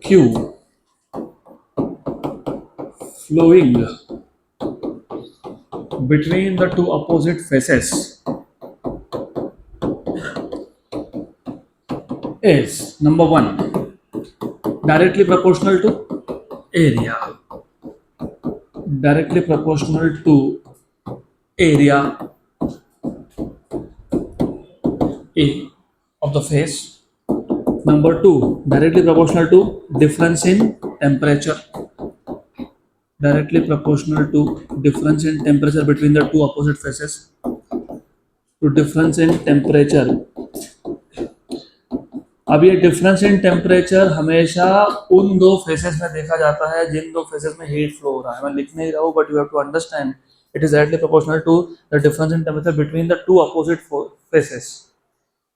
q flowing between the two opposite faces is number 1 directly proportional to area, A of the face. Number 2 directly proportional to difference in temperature, between the two opposite faces, to difference in temperature। अब ये difference in temperature हमेशा उन 2 faces में देखा जाता है जिन 2 faces में हीट फ्लो हो रहा है। मैं लिख नहीं रहा हूँ, but you have to understand it is directly proportional to the difference in temperature between the two opposite faces,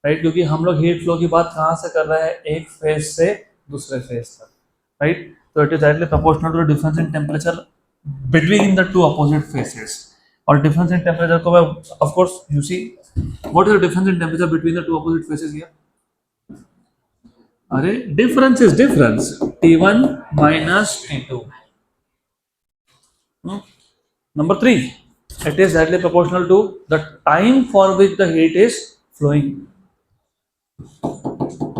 right. क्योंकि हम लोग हीट फ्लो की बात कहाँ से कर रहे हैं? एक फेस से दूसरे फेस तक, राइट। तो it is directly proportional to the difference in temperature between the two opposite faces। और डिफरेंस इन टेम्परेचर को मैं of course you see what is the difference in temperature between the two opposite faces here? अरे difference is difference, T1 minus T2. Number 3, it is directly proportional to the time for which the heat is flowing.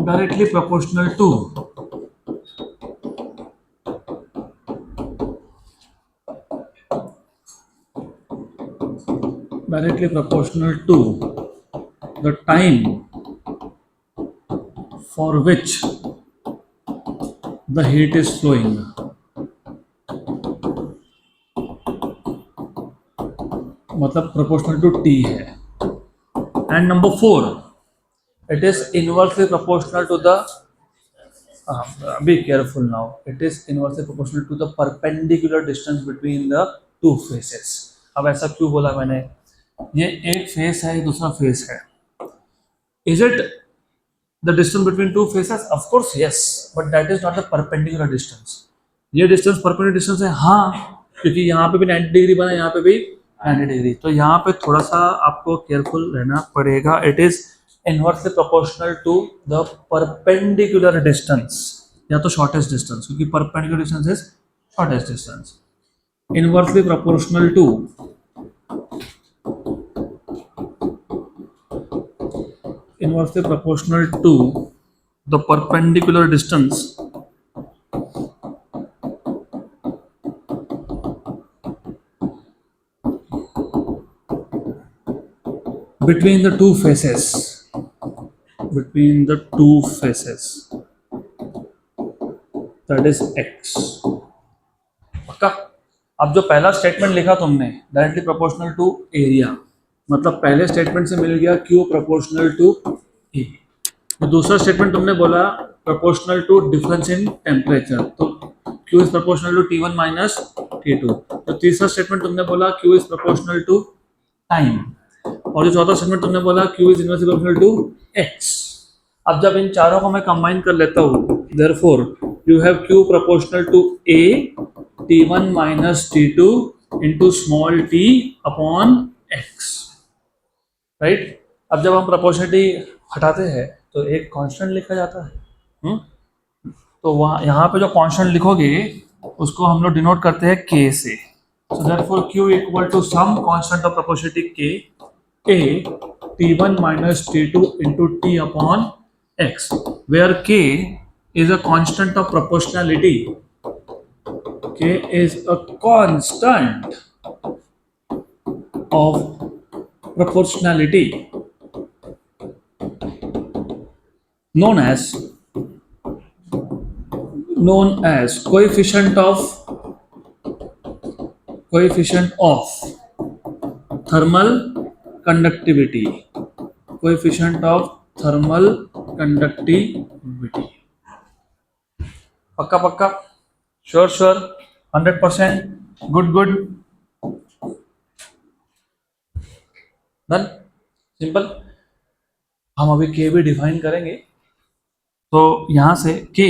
Directly proportional to the time for which the heat is flowing. मतलब proportional to T है. And number 4, it is inversely proportional to the be careful now, it is inversely proportional to the perpendicular distance between the two faces. अब ऐसा क्यों बोला मैंने? ये एक face है, दूसरा फेस है. Is it the distance between two faces? Of course yes, but that is not the perpendicular distance. ये distance perpendicular distance है, हाँ, क्योंकि यहाँ पे भी 90 डिग्री बना, यहाँ पे भी 90 डिग्री, तो यहाँ पे थोड़ा सा आपको केयरफुल रहना पड़ेगा. It is inversely proportional to the perpendicular distance, या तो शॉर्टेस्ट डिस्टेंस, क्योंकि perpendicular distance is shortest distance. Inversely proportional to the perpendicular distance between the two faces, that is x. पक्का? अब जो पहला स्टेटमेंट लिखा तुमने डायरेक्टली प्रोपोर्शनल टू एरिया, मतलब पहले स्टेटमेंट से मिल गया Q प्रोपोर्शनल टू E. तो दूसरा स्टेटमेंट तुमने बोला proportional to difference in temperature, तो Q is proportional to T1 minus T2. तो तीसरा स्टेटमेंट तुमने बोला Q is proportional to time, और जो चौथा स्टेटमेंट तुमने बोला Q is inversely proportional to x. अब जब इन चारों को मैं कंबाइन कर लेता हूँ, therefore you have Q proportional to A T1 minus T2 into small t upon x, right. अब जब हम प्रोपोर्शनलिटी हटाते हैं तो एक कांस्टेंट लिखा जाता है. तो वहाँ यहाँ पे जो कांस्टेंट लिखोगे उसको हम लोग डिनोट करते हैं k से. So therefore Q equal to some constant of proportionality k A T1 minus T2 into T upon x, where k is a constant of proportionality. K is a constant of proportionality known as coefficient of thermal conductivity. पक्का पक्का, sure 100%, good done, simple. हम अभी k भी define करेंगे, तो यहां से k,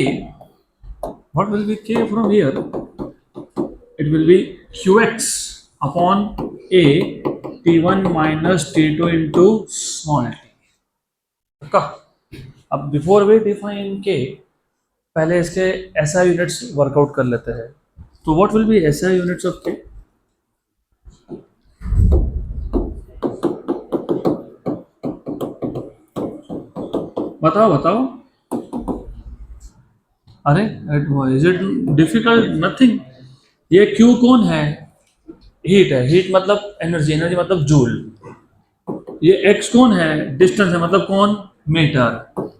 what will B k from here? It will be qx upon a T1 minus T2 into small t. पक्का? अब बिफोर वी डिफाइन k, पहले इसके SI यूनिट्स वर्कआउट कर लेते हैं. तो what will B SI units of k? बताओ. अरे इज इट डिफिकल्ट? नथिंग. ये Q कौन है? हीट है. हीट मतलब एनर्जी मतलब जूल. ये x कौन है? डिस्टेंस है, मतलब कौन? मीटर.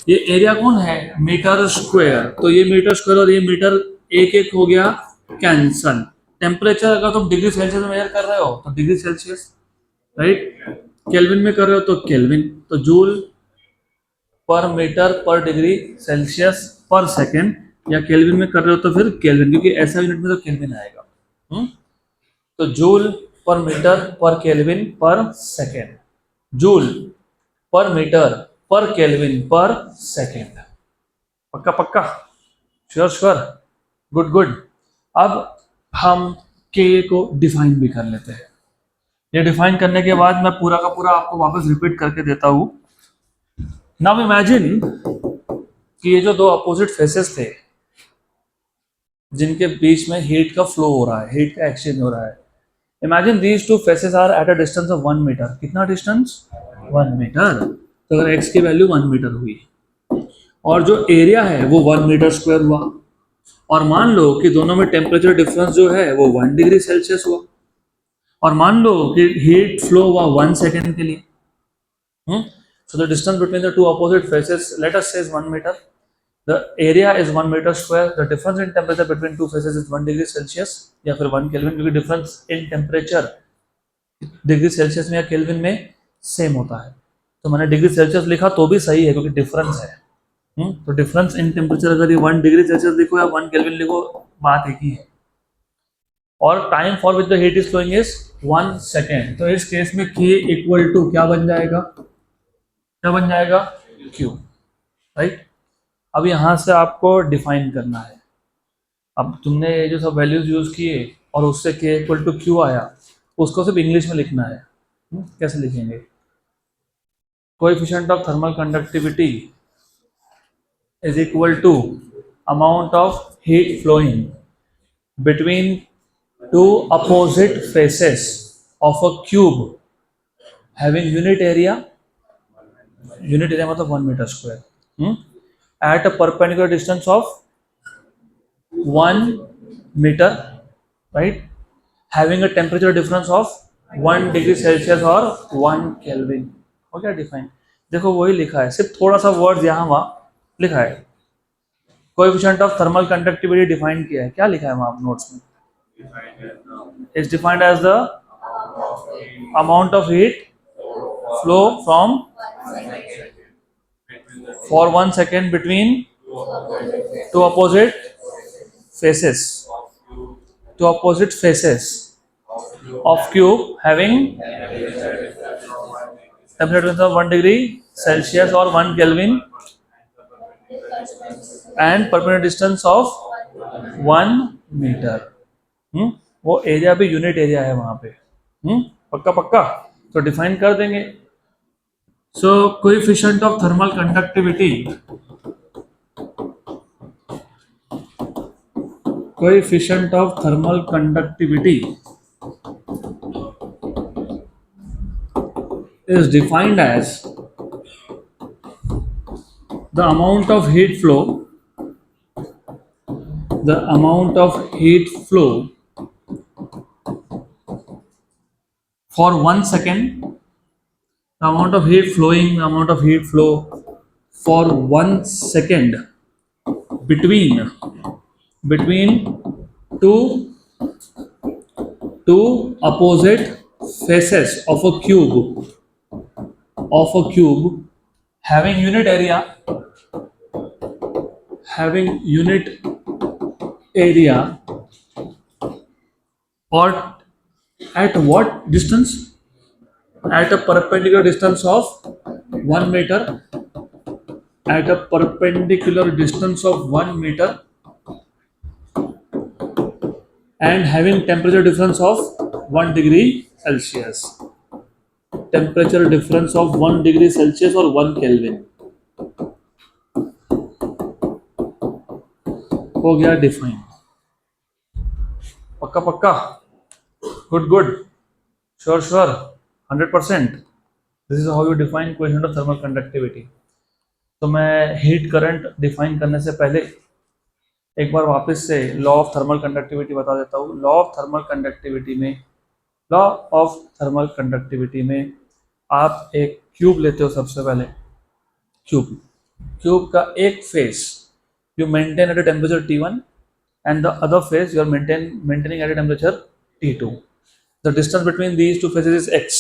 ये एरिया कौन है? Metre square. तो ये मीटर स्क्वायर और ये मीटर एक हो गया कैंसल. टेम्परेचर अगर तुम डिग्री सेल्सियस में मेजर कर रहे हो तो डिग्री सेल्सियस, राइट. केल्विन में कर रहे हो तो केल्विन. तो जूल पर मीटर पर डिग्री सेल्सियस पर सेकेंड, या केल्विन में कर रहे हो तो फिर केल्विन, क्योंकि ऐसा यूनिट में तो केल्विन आएगा. तो joule per metre per kelvin per second, joule per metre per kelvin per second. पक्का, श्योर, गुड. अब हम k को डिफाइन भी कर लेते हैं. ये डिफाइन करने के बाद मैं पूरा का पूरा आपको वापस रिपीट करके देता हूँ। नाउ इमेजिन कि ये जो दो अपोजिट फेसेस थे जिनके बीच में हीट का फ्लो हो रहा है, हीट का एक्सचेंज हो रहा है। Imagine these two faces are at a distance of 1 metre. कितना डिस्टेंस? 1 मीटर। तो अगर x की वैल्यू 1 मीटर हुई और जो एरिया है वो 1 मीटर स्क्वायर हुआ, और मान लो कि दोनों में टेम्परेचर डिफरेंस जो है वो 1 डिग्री सेल्सियस हुआ, और मान लो कि हीट फ्लो हुआ 1 सेकेंड के लिए। So the distance between the two opposite faces, let us say, is 1 meter. The area is 1 meter square. The difference in temperature between two faces is 1 degree Celsius या फिर 1 kelvin, क्योंकि difference in temperature degree Celsius में या kelvin में same होता है। तो मैंने डिग्री सेल्सियस लिखा तो भी सही है क्योंकि डिफरेंस है। तो डिफरेंस इन टेम्परेचर अगर ये 1 डिग्री सेल्सियस लिखो या 1 केल्विन लिखो, बात एक ही है। और time for which the heat is following is 1 second. तो इस केस में K इक्वल टू क्या बन जाएगा? क्या बन जाएगा? Q, right. अब यहां से आपको डिफाइन करना है। अब तुमने ये जो सब वैल्यूज यूज किए और उससे K इक्वल टू Q आया, उसको सिर्फ इंग्लिश में लिखना है। कैसे लिखेंगे? Coefficient of thermal conductivity is equal to amount of heat flowing between two opposite faces of a cube having unit area मतलब 1 metre square at a perpendicular distance of 1 metre, right, having a temperature difference of 1 degree Celsius और 1 kelvin. हो गया define. देखो वही लिखा है, सिर्फ थोड़ा सा वर्ड यहाँ वहाँ लिखा है। Coefficient of thermal conductivity define किया है, क्या लिखा है वहाँ नोट्स में? Is defined as the amount of heat flow from for 1 second between two opposite faces of cube having temperature of 1 degree Celsius or 1 Kelvin and perpendicular distance of 1 metre. वो area भी unit area है वहां पे। पक्का पक्का, तो define कर देंगे। So coefficient of thermal conductivity, coefficient of thermal conductivity is defined as the amount of heat flow for 1 second, the amount of heat flow for 1 second between two opposite faces of a cube having unit area or at what distance? At a perpendicular distance of 1 meter, at a perpendicular distance of 1 meter and having temperature difference of 1 degree Celsius. Temperature difference of 1 degree Celsius or 1 Kelvin। हो गया define. पक्का पक्का, good, sure 100%। This is how you define coefficient of thermal conductivity. तो मैं heat current define करने से पहले एक बार वापस से लॉ ऑफ थर्मल कंडक्टिविटी बता देता हूँ। लॉ ऑफ थर्मल कंडक्टिविटी में आप एक क्यूब लेते हो। सबसे पहले क्यूब का एक face you maintain at a temperature T1 and the other phase you are maintaining at a temperature T2. The distance between these two phases is x.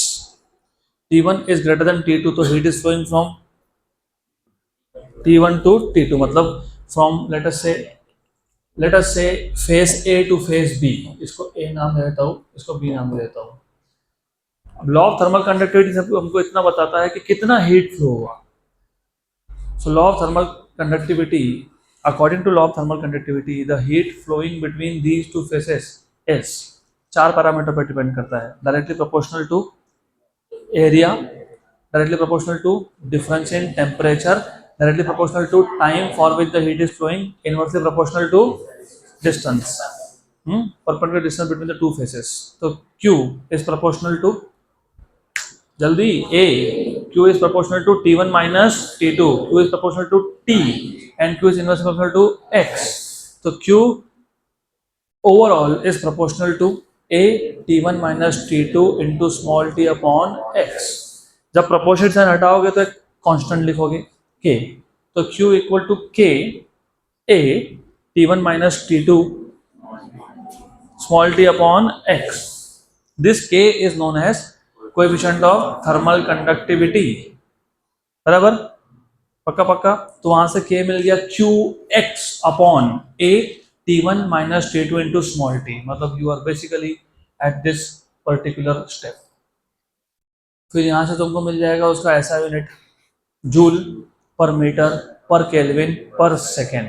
T1 is greater than T2, so heat is flowing from T1 to T2, मतलब from let us say phase A to phase B। इसको A नाम दे देता हूँ, इसको B नाम दे देता हूँ। Law of thermal conductivity हमको इतना बताता है कि कितना हीट फ्लो हुआ। So law of thermal conductivity, according to law of thermal conductivity, the heat flowing between these two phases is 4 parameter पर डिपेंड करता है। Directly proportional to area, directly proportional to difference in temperature, directly proportional to time for which the heat is flowing, inversely proportional to distance, perpendicular distance between the two faces. So Q is proportional to, jaldi, A, Q is proportional to T1 minus T2, Q is proportional to T, and Q is inversely proportional to X. So Q overall is proportional to A T1 minus T2 into small t upon X. जब proportion sign हटाओगे तो एक constant लिखोगे k, तो q equal to k a t1 minus t2 small t upon x. This k is known as coefficient of thermal conductivity. बराबर, पक्का पक्का. तो वहां से k मिल गया qx upon a t1 minus t2 into small t. मतलब you are basically at this particular step. फिर यहाँ से तुमको मिल जाएगा उसका ऐसा unit, joule per metre per kelvin per second.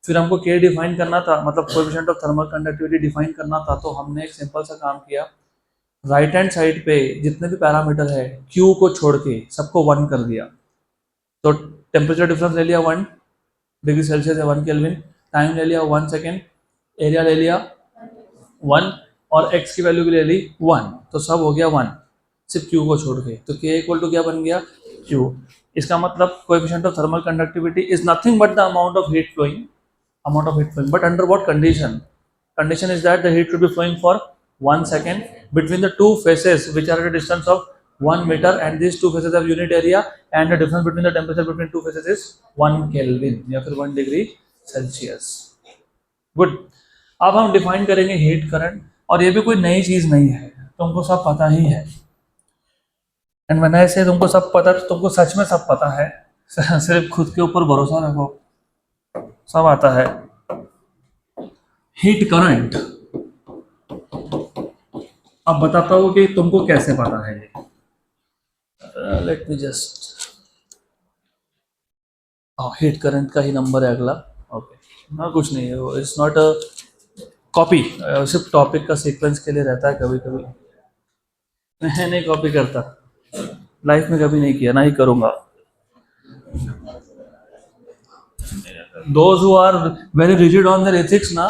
फिर हमको के डिफाइन करना था, मतलब coefficient of thermal conductivity define करना था. तो हमने एक सिंपल सा काम किया, राइट हैंड साइड पे जितने भी पैरामीटर है क्यू को छोड़ के सबको 1 कर दिया. तो टेम्परेचर डिफरेंस ले लिया 1 डिग्री सेल्सियस या 1 केल्विन, टाइम ले लिया 1 सेकेंड, एरिया ले लिया 1 और एक्स की वैल्यू भी ले ली 1. तो सब हो गया 1 सिर्फ Q को छोड़ के. तो K इक्वल टू क्या बन गया Q. इसका मतलब coefficient of thermal conductivity is nothing but the amount of heat flowing, but under what condition. Condition is that the heat should be flowing for 1 second between the two faces which are at a distance of 1 metre and this two faces have unit area and the difference between the temperature between two faces is 1 kelvin या फिर 1 degree Celsius. Good. अब हम define करेंगे heat current, और ये भी कोई नई चीज नहीं है, तुमको सब पता ही है. एंड मैंने ऐसे तुमको सब पता, तो तुमको सच में सब पता है. सिर्फ खुद के ऊपर भरोसा रखो, सब आता है. हीट करंट, अब बताता हूँ कि तुमको कैसे पता है ये. Let me just, heat current का ही नंबर है अगला. ओके, ना कुछ नहीं है वो, इट्स नॉट अ कॉपी, सिर्फ टॉपिक का सीक्वेंस के लिए रहता है. कभी कभी मैं नहीं कॉपी करता, लाइफ में कभी नहीं किया, ना ही करूंगा. Those who are very rigid on their ethics ना,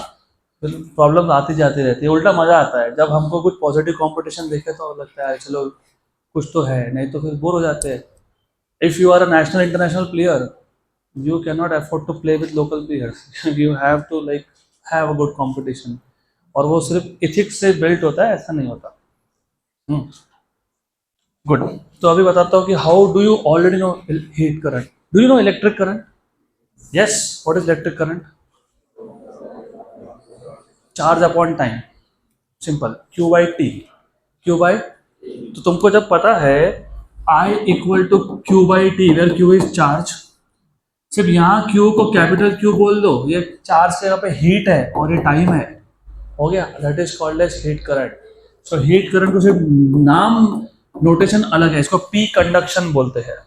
प्रॉब्लम आती जाती रहती है. उल्टा मजा आता है जब हमको कुछ पॉजिटिव कंपटीशन देखे तो लगता है चलो कुछ तो है, नहीं तो फिर बोर हो जाते हैं. If you are a national international player you can not afford to play with local players. You have to like have a good competition, और वो सिर्फ एथिक्स से बिल्ट होता है, ऐसा नहीं होता. गुड. तो अभी बताता हूँ कि how do you already know heat current. Do you know electric current? Yes. What is electric current? Charge upon time, simple, Q by T. Q by, तो तुमको जब पता है I equal to Q by T, where Q is charge, सिर्फ यहाँ Q को capital Q बोल दो, ये चार्ज के यहाँ पे हीट है और ये टाइम है, हो गया. That is called as heat current. So heat current को सिर्फ नाम, नोटेशन अलग है, इसको पी कंडक्शन बोलते हैं.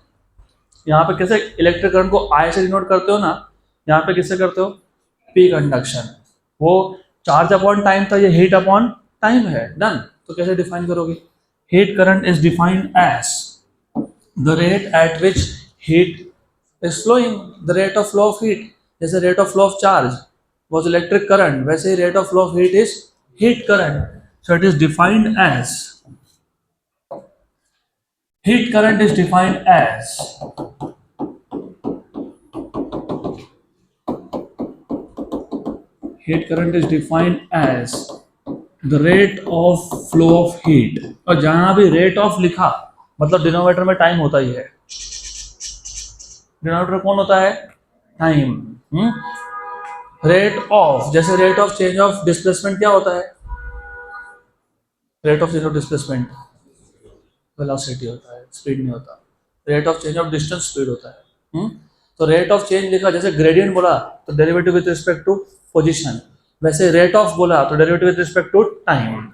यहाँ पे कैसे इलेक्ट्रिक करंट को I से डिनोट करते हो ना, यहाँ पे किससे करते हो? P conduction. वो चार्ज अपॉन टाइम था, ये हीट अपॉन टाइम है. डन. तो कैसे डिफाइन करोगे? Heat current is defined as the rate at which heat is flowing, the rate of flow of heat. जैसे rate of flow of charge was electric current, वैसे ही rate of flow of heat is heat current. So it is defined as, heat current is defined as heat current is defined as the rate of flow of heat. और जहां भी rate of लिखा मतलब denominator में time होता ही है. Denominator कौन होता है? टाइम. रेट ऑफ, जैसे rate of change of displacement क्या होता है? Rate of change of displacement velocity होता है, स्पीड नहीं होता. Rate of change of distance speed होता है. तो रेट ऑफ चेंज लिखा, जैसे ग्रेडियंट बोला तो derivative with respect to position, वैसे रेट ऑफ बोला तो derivative with respect to time.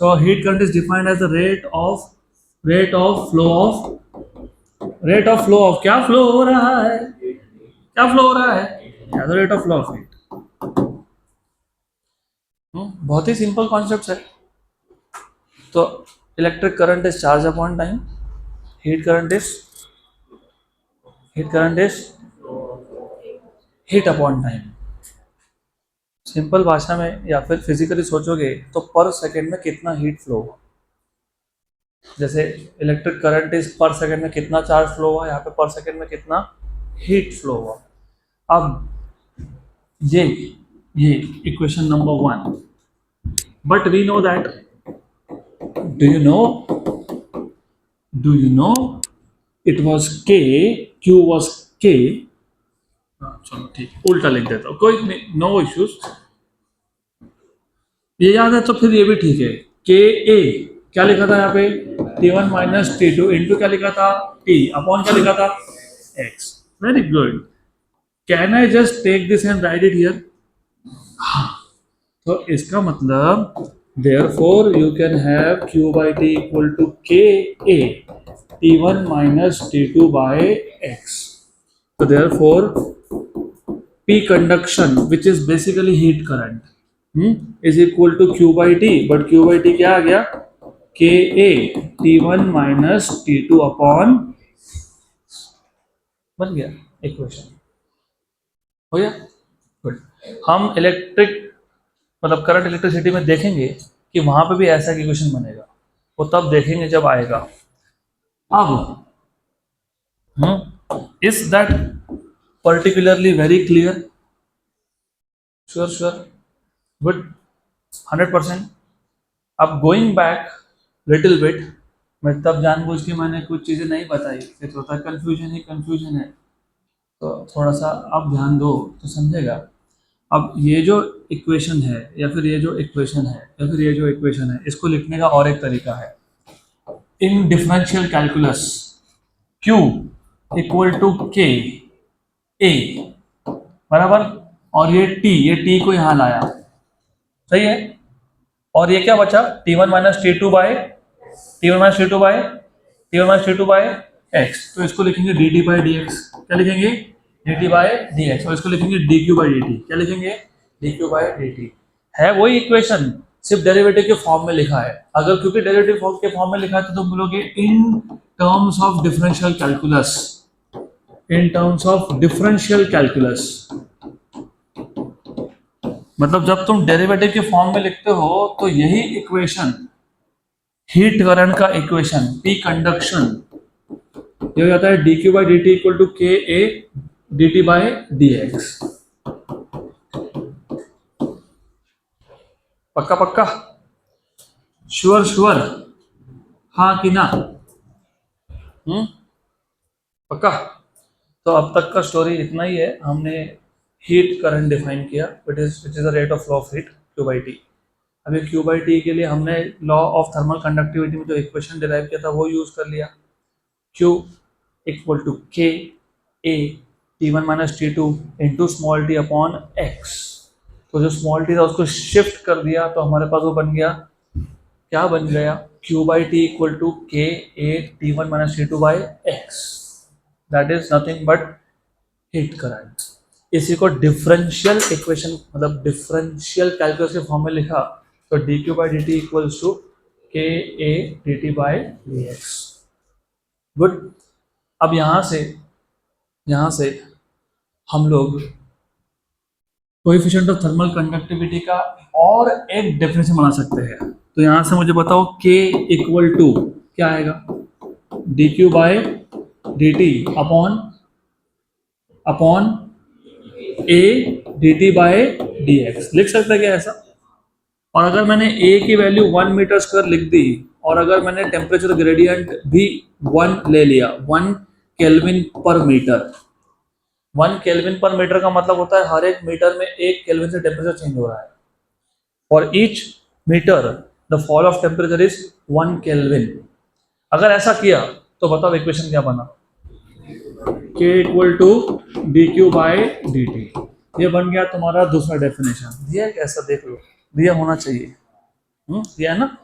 So heat current is defined as the rate of flow of क्या फ्लो हो रहा है, क्या फ्लो हो रहा है, the rate of flow of heat. बहुत ही सिंपल कॉन्सेप्ट है. तो electric current is charge upon time, heat current is heat upon time. Simple भाषा में या फिर फिजिकली सोचोगे तो पर सेकेंड में कितना हीट फ्लो हुआ, जैसे इलेक्ट्रिक करंट इज पर सेकेंड में कितना चार्ज फ्लो हुआ, यहाँ पे पर सेकेंड में कितना हीट फ्लो हुआ। अब ये equation number 1, but we know that, do you know it was K, Q was K, चलो ठीक उल्टा लिख देता हूँ, कोई नहीं, नो इश्यूज, ये याद है तो फिर ये भी ठीक है। के ए क्या लिखा था यहाँ पे, T1 माइनस T2 इंटू क्या लिखा था, T अपॉन क्या लिखा था, X। Very good. Can I just take this and write it here? तो इसका मतलब therefore you can have q by t equal to ka T1 minus T2 by X। so therefore P conduction which is basically heat current is equal to q by t, but q by t क्या आ गया, ka T1 minus T2 upon, बन गया equation, हो गया good. हम electric मतलब current electricity में देखेंगे कि वहां पे भी ऐसा इक्वेशन बनेगा, वो तब देखेंगे जब आएगा। अब is that particularly very clear? Sure good 100%। अब गोइंग बैक लिटिल बिट, मैं तब जानबूझ के मैंने कुछ चीज़ें नहीं बताई, फिर होता है कन्फ्यूजन है, तो थोड़ा सा अब ध्यान दो तो समझेगा। अब ये जो इक्वेशन है या फिर ये जो इक्वेशन है इसको लिखने का और एक तरीका है। In differential calculus Q equal to K A बराबर, और ये T को यहाँ लाया, सही है, और ये क्या बचा, T1 minus T2 bye x, तो इसको लिखेंगे dt बाई डी एक्स। क्या लिखेंगे, dt बाई डी एक्स, और इसको लिखेंगे dq बाई dt। क्या लिखेंगे, dq बाई dt। है वही इक्वेशन, सिर्फ डेरिवेटिव के फॉर्म में लिखा है। अगर क्योंकि डेरिवेटिव के फॉर्म में लिखा है तो तुम बोलोगे in terms of differential calculus, मतलब जब तुम डेरिवेटिव के फॉर्म में लिखते हो तो यही इक्वेशन हीट करंट का इक्वेशन P कंडक्शन ये हो जाता है dq by dt equal to K A dt by D X. पक्का श्योर हाँ कि ना? पक्का। तो अब तक का स्टोरी इतना ही है। हमने हीट करंट डिफाइन किया, it is the rate of flow of heat Q by T. अभी Q बाई टी के लिए हमने लॉ ऑफ थर्मल कंडक्टिविटी में जो इक्वेशन डिराइव किया था वो यूज कर लिया, Q equal to K A T1 minus T2 into small T upon x. तो जो स्मॉल टी था उसको शिफ्ट कर दिया तो हमारे पास वो बन गया, क्या बन गया, Q by T equal to K A T1 minus T2 by X, that is nothing but heat current. इसी को डिफरेंशियल इक्वेशन मतलब डिफरेंशियल कैलकुलस के फॉर्म में लिखा तो dq by dt equals to K A dt by D X. Good. अब यहाँ से हम लोग कोएफिशिएंट ऑफ थर्मल कंडक्टिविटी का और एक डेफिनेशन बना सकते हैं। तो यहाँ से मुझे बताओ k इक्वल टू क्या आएगा, dq by dt upon a dt by D x. लिख सकता है क्या ऐसा? और अगर मैंने a की वैल्यू 1 मीटर स्क्वायर लिख दी और अगर मैंने टेम्परेचर ग्रेडियंट भी 1 ले लिया, 1 kelvin per metre. 1 kelvin per metre का मतलब होता है हर एक मीटर में 1 केल्विन से टेम्परेचर चेंज हो रहा है। For each metre the fall of temperature is 1 kelvin. अगर ऐसा किया तो बताओ इक्वेशन क्या बना, k equal to D Q by D T. ये बन गया तुम्हारा दूसरा डेफिनेशन। दिया है कैसा, देख लो, दिया होना चाहिए, दिया है ना।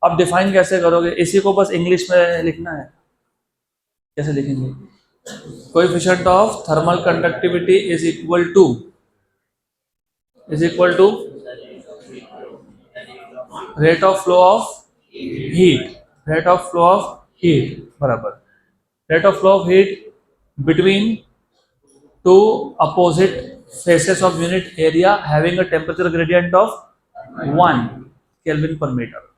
अब डिफाइन कैसे करोगे, इसी को बस इंग्लिश में लिखना है। कैसे लिखेंगे, coefficient of thermal conductivity is equal to rate of flow of heat, rate of flow of heat बराबर rate of flow of heat between two opposite faces of unit area having a temperature gradient of 1 kelvin per metre.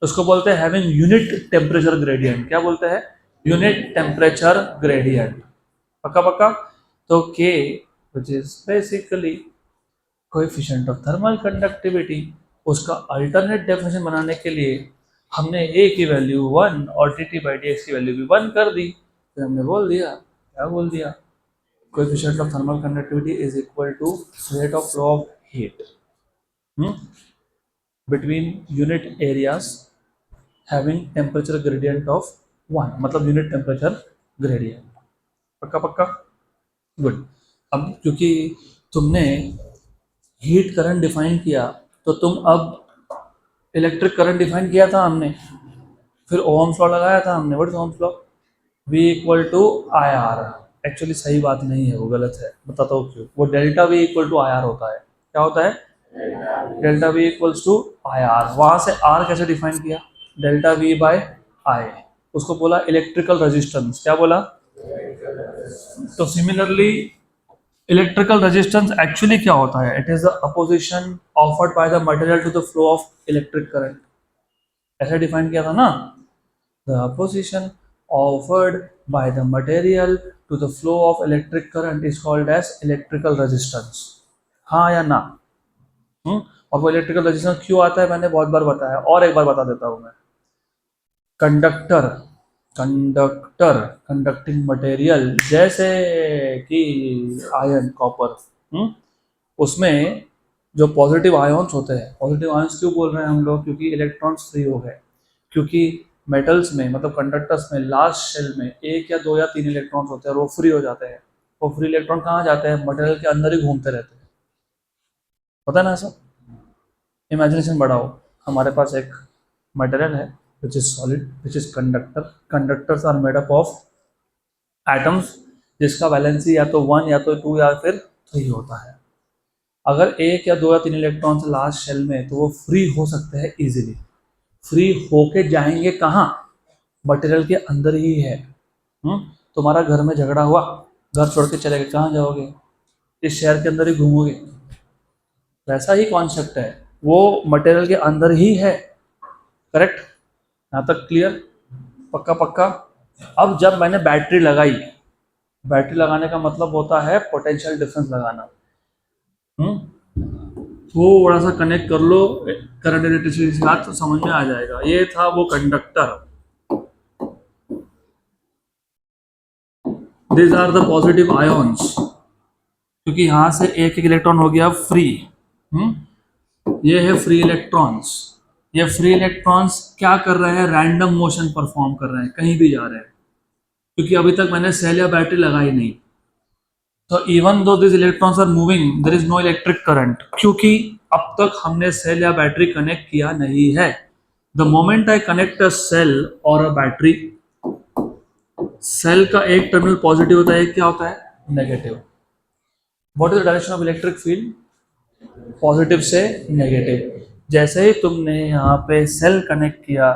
उसको बोलते हैं having unit temperature gradient. क्या बोलते हैं? Unit temperature gradient. पक्का पक्का। तो के which is basically coefficient of thermal conductivity, उसका अल्टरनेट डेफिनेशन बनाने के लिए हमने ए की वैल्यू 1 और T T by D x की वैल्यू भी 1 कर दी। फिर हमने बोल दिया, क्या बोल दिया? Coefficient of thermal conductivity is equal to rate of flow of heat between unit areas having temperature gradient of 1, मतलब यूनिट टेम्परेचर ग्रेडियंट। पक्का पक्का, गुड। अब क्योंकि तुमने हीट करंट डिफाइन किया, तो तुम अब इलेक्ट्रिक करंट डिफाइन किया था हमने, फिर ओहम्स लॉ लगाया था हमने। What is Ohm's law? V equal to I R. Actually सही बात नहीं है, वो गलत है, बताता हूँ क्यों। वो delta V equal to I R होता है। क्या होता है? Delta V equals to I R. वहां से R कैसे डिफाइन किया? Delta V by I. उसको बोला इलेक्ट्रिकल रेजिस्टेंस। क्या बोला? तो सिमिलरली इलेक्ट्रिकल रेजिस्टेंस एक्चुअली क्या होता है? It is the opposition offered by the material to the flow of electric current. ऐसे डिफाइन किया था ना, the opposition offered by the material to the flow of electric current is called as electrical resistance। हाँ या ना? और वो electrical resistance क्यों आता है मैंने बहुत बार बताया, और एक बार बता देता हूँ मैं। कंडक्टर कंडक्टर कंडक्टिंग मटेरियल जैसे कि आयरन, कॉपर, उसमें जो पॉजिटिव आयन्स होते हैं, पॉजिटिव आयन्स क्यों बोल रहे हैं हम लोग? क्योंकि इलेक्ट्रॉन्स फ्री हो गए। क्योंकि मेटल्स में, मतलब कंडक्टर्स में, लास्ट शेल में 1 या 2 या 3 इलेक्ट्रॉन्स होते हैं और वो फ्री हो जाते हैं। वो फ्री इलेक्ट्रॉन कहाँ जाते हैं? मटेरियल के अंदर ही घूमते रहते हैं। पता है ना ऐसा? इमेजिनेशन बढ़ाओ। हमारे पास एक मटेरियल है which is solid, which is conductor. Conductors are made up of atoms जिसका वैलेंसी या तो 1 या तो 2 या फिर 3 होता है। अगर 1 या 2 या 3 इलेक्ट्रॉन्स लास्ट शेल में, तो वो फ्री हो सकते हैं इजीली। फ्री होके जाएंगे कहाँ? मटेरियल के अंदर ही है। तुम्हारा घर में झगड़ा हुआ, घर छोड़ के चले गए, कहाँ जाओगे? इस शहर के अंदर ही घूमोगे। वैसा ही कॉन्सेप्ट है, वो मटेरियल के अंदर ही है। करेक्ट? यहाँ तक क्लियर? पक्का पक्का। अब जब मैंने बैटरी लगाई, बैटरी लगाने का मतलब होता है पोटेंशियल डिफरेंस लगाना। थोड़ा सा कनेक्ट कर लो करंट इलेक्ट्रिसिटी के साथ, तो समझ में आ जाएगा। ये था वो conductor. These are the positive ions, क्योंकि यहां से एक एक इलेक्ट्रॉन हो गया फ्री। ये है फ्री इलेक्ट्रॉन्स। ये फ्री इलेक्ट्रॉन्स क्या कर रहे हैं? रैंडम मोशन परफॉर्म कर रहे हैं, कहीं भी जा रहे हैं। क्योंकि अभी तक मैंने सेल या बैटरी लगाई नहीं, तो even though this electrons are moving, there is no electric current, क्योंकि अब तक हमने सेल या बैटरी कनेक्ट किया नहीं है। The moment I connect a cell और अ बैटरी, सेल का एक टर्मिनल पॉजिटिव होता है, एक क्या होता है? Negative. What is the direction of electric field? Positive से नेगेटिव। जैसे ही तुमने यहाँ पे सेल कनेक्ट किया,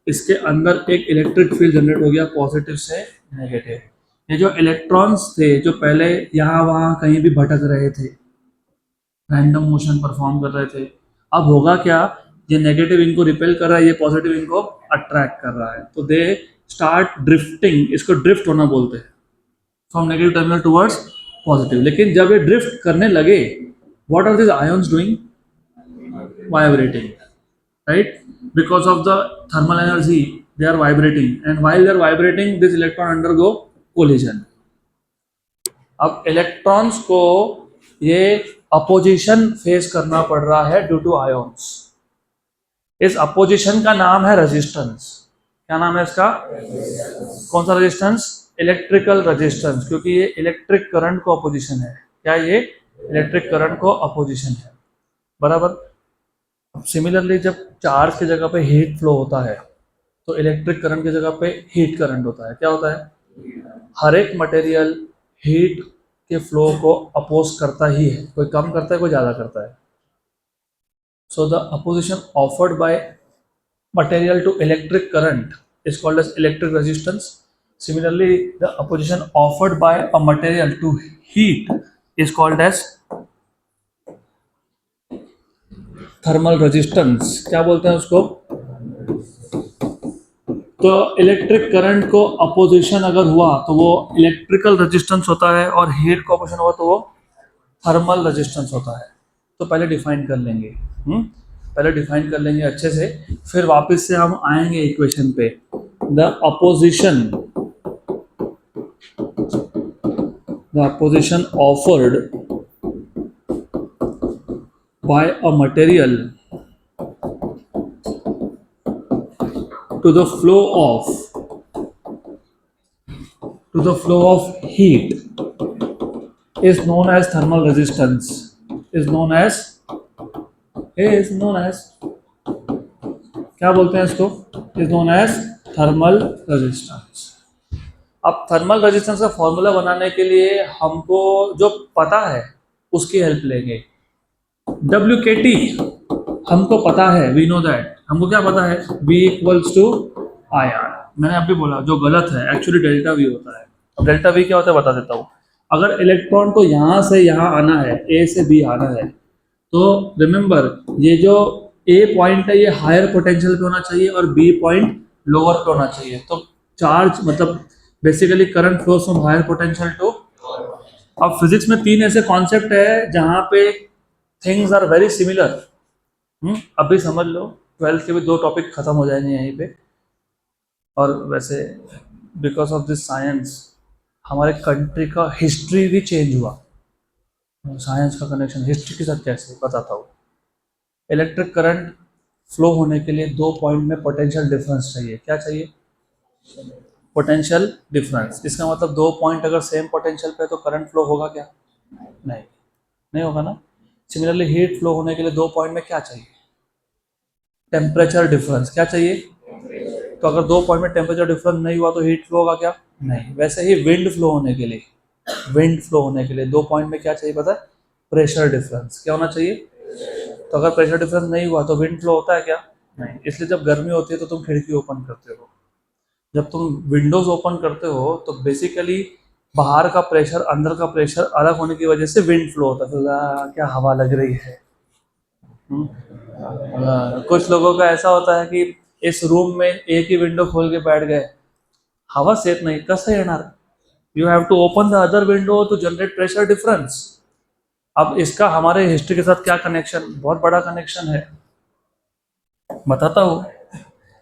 इसके अंदर एक इलेक्ट्रिक फील्ड जनरेट हो गया पॉजिटिव से नेगेटिव। ये जो इलेक्ट्रॉन्स थे, जो पहले यहाँ वहाँ कहीं भी भटक रहे थे, रैंडम मोशन परफॉर्म कर रहे थे, अब होगा क्या? ये नेगेटिव इनको रिपेल कर रहा है, ये पॉजिटिव इनको अट्रैक्ट कर रहा है, तो दे स्टार्ट ड्रिफ्टिंग। इसको ड्रिफ्ट होना बोलते हैं, from negative terminal towards positive. लेकिन जब ये ड्रिफ्ट करने लगे, what are these ions doing? Vibrating, right? Because of the thermal energy, they are vibrating, and while they are vibrating, this electron undergo collision. अब electrons को ये opposition face करना पड़ रहा है ड्यू टू आयोन्स। इस अपोजिशन का नाम है रेजिस्टेंस। क्या नाम है इसका? कौन सा रेजिस्टेंस? इलेक्ट्रिकल रेजिस्टेंस, क्योंकि ये इलेक्ट्रिक करंट को अपोजिशन है। क्या ये इलेक्ट्रिक करंट को अपोजिशन है? बराबर। अब सिमिलरली जब चार्ज की जगह पे हीट फ्लो होता है, तो इलेक्ट्रिक करंट की जगह पे हीट करंट होता है। क्या होता है? हर एक मटेरियल हीट के फ्लो को अपोज करता ही है, कोई कम करता है, कोई ज़्यादा करता है। So the opposition offered bye material to electric current is called as electric resistance. Similarly, the opposition offered by a material to heat is called as thermal resistance. क्या बोलते हैं उसको? तो इलेक्ट्रिक करंट को अपोजिशन अगर हुआ तो वो इलेक्ट्रिकल रेजिस्टेंस होता है, और हीट को अपोजिशन हुआ तो वो थर्मल रेजिस्टेंस होता है. तो पहले डिफाइन कर लेंगे. पहले डिफाइन कर लेंगे अच्छे से, फिर वापस से हम आएंगे इक्वेशन पे. The opposition offered bye a material to the flow of heat is known as thermal resistance. is known as क्या बोलते हैं इसको? is known as thermal resistance. अब थर्मल रेजिस्टेंस का फॉर्मूला बनाने के लिए हमको जो पता है उसकी हेल्प लेंगे. WKT हमको पता है, वी नो दैट. हमको क्या पता है? V equals to IR. मैंने अभी बोला जो गलत है, एक्चुअली डेल्टा V होता है. अब डेल्टा V क्या होता है बता देता हूँ. अगर इलेक्ट्रॉन को यहाँ से यहाँ आना है, A से B आना है, तो रिमेंबर ये जो A पॉइंट है ये हायर पोटेंशियल पे होना चाहिए और B पॉइंट लोअर पे होना चाहिए. तो चार्ज मतलब basically current flows from higher potential to. अब फिजिक्स में 3 ऐसे कॉन्सेप्ट है जहाँ पे थिंग्स आर वेरी सिमिलर. अभी समझ लो, 12th के भी 2 टॉपिक खत्म हो जाएंगे यहीं पे. और वैसे बिकॉज ऑफ दिस साइंस हमारे कंट्री का हिस्ट्री भी चेंज हुआ. साइंस का कनेक्शन हिस्ट्री के साथ कैसे बताता हूँ. इलेक्ट्रिक करंट फ्लो होने के लिए 2 पॉइंट में पोटेंशियल डिफरेंस चाहिए. क्या चाहिए? Potential difference. इसका मतलब 2 पॉइंट अगर सेम पोटेंशियल पे तो करंट फ्लो होगा क्या? नहीं होगा ना. सिमिलरली हीट फ्लो होने के लिए 2 पॉइंट में क्या चाहिए? Temperature difference. क्या चाहिए? तो अगर 2 पॉइंट में टेम्परेचर डिफरेंस नहीं हुआ तो हीट फ्लो होगा क्या? नहीं. वैसे ही विंड फ्लो होने के लिए 2 पॉइंट में क्या चाहिए पता है? Pressure difference. क्या होना चाहिए? तो अगर प्रेशर डिफरेंस नहीं हुआ तो विंड फ्लो होता है क्या? नहीं. इसलिए जब गर्मी होती है तो तुम खिड़की ओपन करते हो, जब तुम विंडोज ओपन करते हो तो बेसिकली बाहर का प्रेशर अंदर का प्रेशर अलग होने की वजह से विंड फ्लो होता है. तो क्या हवा लग रही है. कुछ लोगों का ऐसा होता है कि इस रूम में एक ही विंडो खोल के बैठ गए, हवा सेट नाही कसं येणार. You have to open the other window to generate pressure difference. अब इसका हमारे हिस्ट्री के साथ क्या कनेक्शन? बहुत बड़ा कनेक्शन है, बताता हूँ.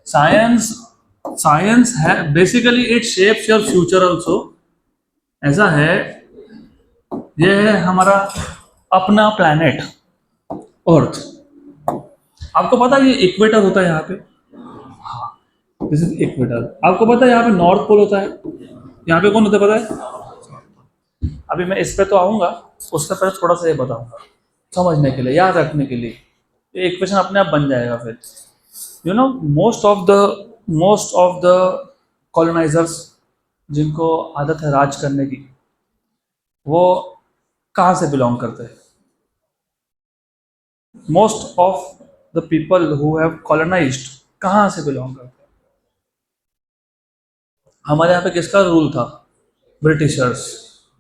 साइंस है basically it shapes your future also. ऐसा है, ये है हमारा अपना प्लैनेट अर्थ. आपको पता है ये इक्वेटर होता है यहाँ पे. This is equator. आपको पता है यहाँ पे नॉर्थ पोल होता है. यहाँ पे कौन होता है पता है? अभी मैं इस पे तो आऊंगा, उससे पहले थोड़ा सा ये बताऊंगा समझने के लिए, याद रखने के लिए. ये इक्वेशन अपने आप बन जाएगा फिर. You know most of the colonisers जिनको आदत है राज करने की, वो कहाँ से बिलोंग करते हैं? Most of the people who have colonised कहाँ से बिलोंग करते हैं? हमारे यहाँ पे किसका रूल था? ब्रिटिशर्स.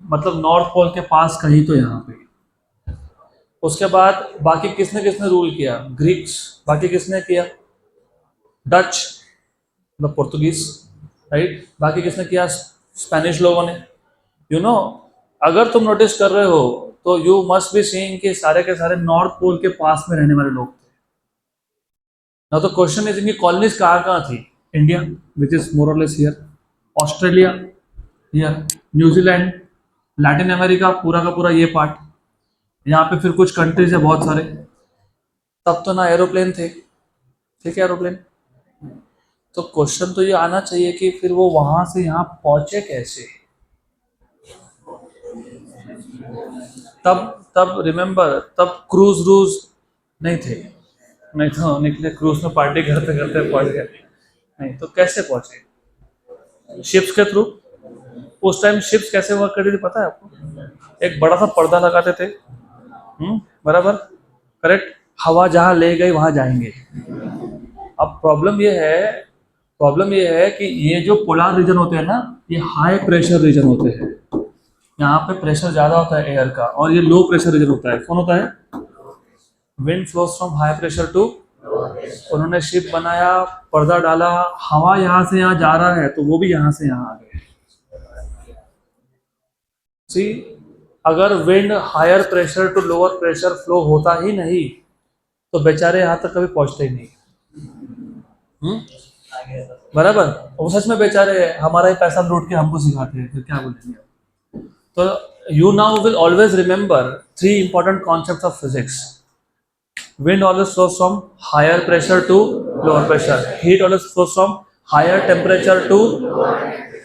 मतलब नॉर्थ पोल के पास कहीं तो यहाँ पे. उसके बाद बाकी किसने किसने रूल किया? ग्रीक्स. बाकी किसने किया? डच, मतलब पोर्तुगीज, राइट. बाकी किसने किया? स्पेनिश लोगों ने. यू नो अगर तुम नोटिस कर रहे हो तो यू मस्ट बी सीइंग कि सारे के सारे नॉर्थ पोल के पास में रहने वाले लोग थे. ना तो क्वेश्चन इज इनकी कॉलोनीज कहाँ कहाँ थी? इंडिया विच इज मोर और less here, Australia here, New Zealand, Latin America पूरा का पूरा ये पार्ट. यहाँ पे फिर कुछ कंट्रीज है बहुत सारे. तब तो ना एरोप्लेन थे, ठीक है एरोप्लेन. तो क्वेश्चन तो ये आना चाहिए कि फिर वो वहां से यहाँ पहुंचे कैसे. तब रिमेंबर, तब क्रूज रूज नहीं थे. नहीं तो निकले क्रूज में पार्टी करते करते पहुंच गए. नहीं तो कैसे पहुंचे? शिप्स के थ्रू. उस टाइम शिप्स कैसे वर्क करती थी पता है आपको? एक बड़ा सा पर्दा लगाते थे. बराबर, करेक्ट. हवा जहाँ ले गई वहां जाएंगे. अब प्रॉब्लम ये है कि ये जो पोलर रीजन होते हैं ना, ये हाई प्रेशर रीजन होते हैं। यहाँ पे प्रेशर ज़्यादा होता है एयर का, और ये लो प्रेशर रीजन होता है। कौन होता है? Wind flows from high pressure to, उन्होंने शिप बनाया, पर्दा डाला, हवा यहाँ से यहाँ जा रहा है तो वो भी यहाँ से यहाँ आ गए। सी, अगर wind higher pressure to lower pressure flow होता ही नहीं तो बेचारे यहाँ तक कभी पहुंचते ही नहीं। बराबर। वो सच में बेचारे हमारा ही पैसा लूट के हमको सिखाते हैं, फिर क्या बोलेंगे। तो you now will always remember 3 important concepts of physics. Wind always flows from higher pressure to lower pressure. Heat always flows from higher temperature to,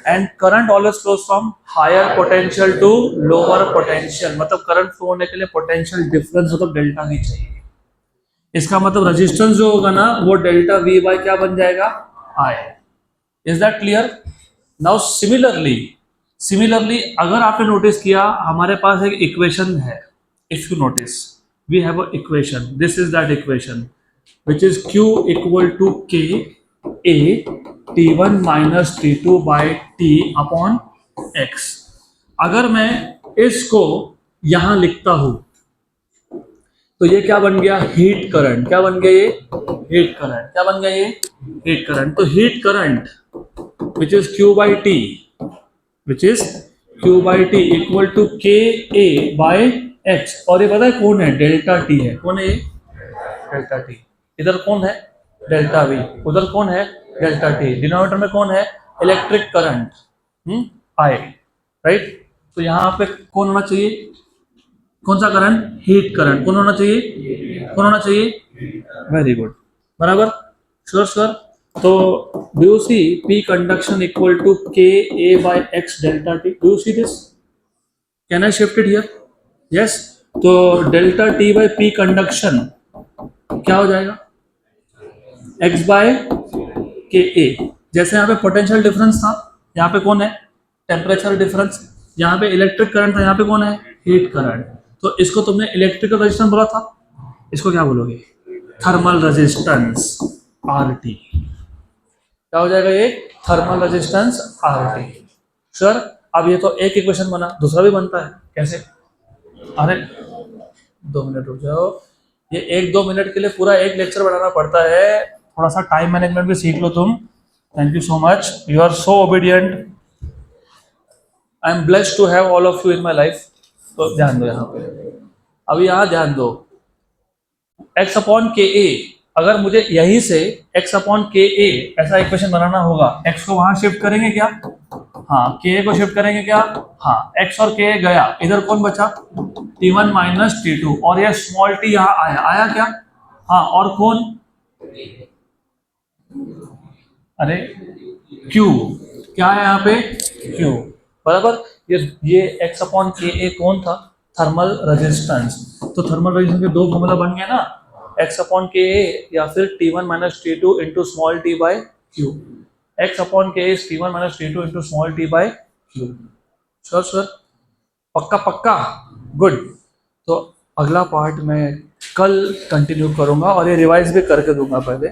and current always flows from higher potential to lower potential. मतलब current flow होने के लिए potential difference मतलब delta we चाहिए। इसका मतलब resistance जो होगा ना वो डेल्टा वी बाय क्या बन जाएगा? I. Is that clear? Now similarly अगर आपने नोटिस किया, हमारे पास एक इक्वेशन है। If you notice, we have a equation, this is that equation which is q equal to k a t1 minus t2 by t upon x। अगर मैं इसको यहां लिखता हूं तो ये क्या बन गया? Heat current. क्या बन गया ये? Heat current. क्या बन गया ये? Heat current. तो heat current which is q by t, which is q by t equal to k a by x। और ये पता है कौन है? डेल्टा टी है। कौन है ये? Delta T. इधर कौन है? Delta we. उधर कौन है? Delta T. डिनोमिनेटर में कौन है? Electric current I, right. तो यहाँ पे कौन होना चाहिए? कौन सा करंट? Heat current. कौन होना चाहिए? कौन होना चाहिए? वेरी गुड, बराबर, श्योर। तो do you see P conduction equal to K A by X delta T? Do you see this? Can I shift it here? Yes. तो delta T by P conduction क्या हो जाएगा? X bye के ए। जैसे यहाँ पे potential difference था, यहाँ पे कौन है? Temperature difference. यहाँ पे इलेक्ट्रिक करंट था, यहाँ पे कौन है? Heat current. तो इसको तुमने इलेक्ट्रिकल रेजिस्टेंस बोला था, इसको क्या बोलोगे? Thermal resistance, R T. क्या हो जाएगा ये? Thermal resistance, R T. Sure. अब ये तो एक इक्वेशन बना, दूसरा भी बनता है। कैसे? अरे 2 मिनट रुक जाओ, ये 1-2 मिनट के लिए पूरा एक लेक्चर बनाना पड़ता है। थोड़ा सा टाइम मैनेजमेंट भी सीख लो तुम। Thank you so much, you are so obedient. I am blessed to have all of you in my life. तो ध्यान दो यहाँ पे, अभी यहाँ ध्यान दो। एक्स अपॉन के ए, अगर मुझे यहीं से एक्स अपॉन के ए ऐसा इक्वेशन बनाना होगा, एक्स को वहां शिफ्ट करेंगे क्या? हाँ। के को शिफ्ट करेंगे क्या? हाँ। एक्स और के गया, इधर कौन बचा? t1 माइनस t2, और ये स्मॉल टी यहाँ आया क्या? हाँ। और कौन? अरे Q, क्या है यहाँ पे? Q, बराबर। ये x अपॉन के ए कौन था? Thermal resistance. तो थर्मल रेजिस्टेंस के 2 फॉर्मूला बन गया ना, x अपॉन के ए या फिर t1 minus t2 into small T by Q. x upon के A t1 minus t2 into small T by Q. Sure, पक्का, गुड। तो अगला पार्ट मैं कल कंटिन्यू करूंगा और ये रिवाइज भी करके दूंगा पहले।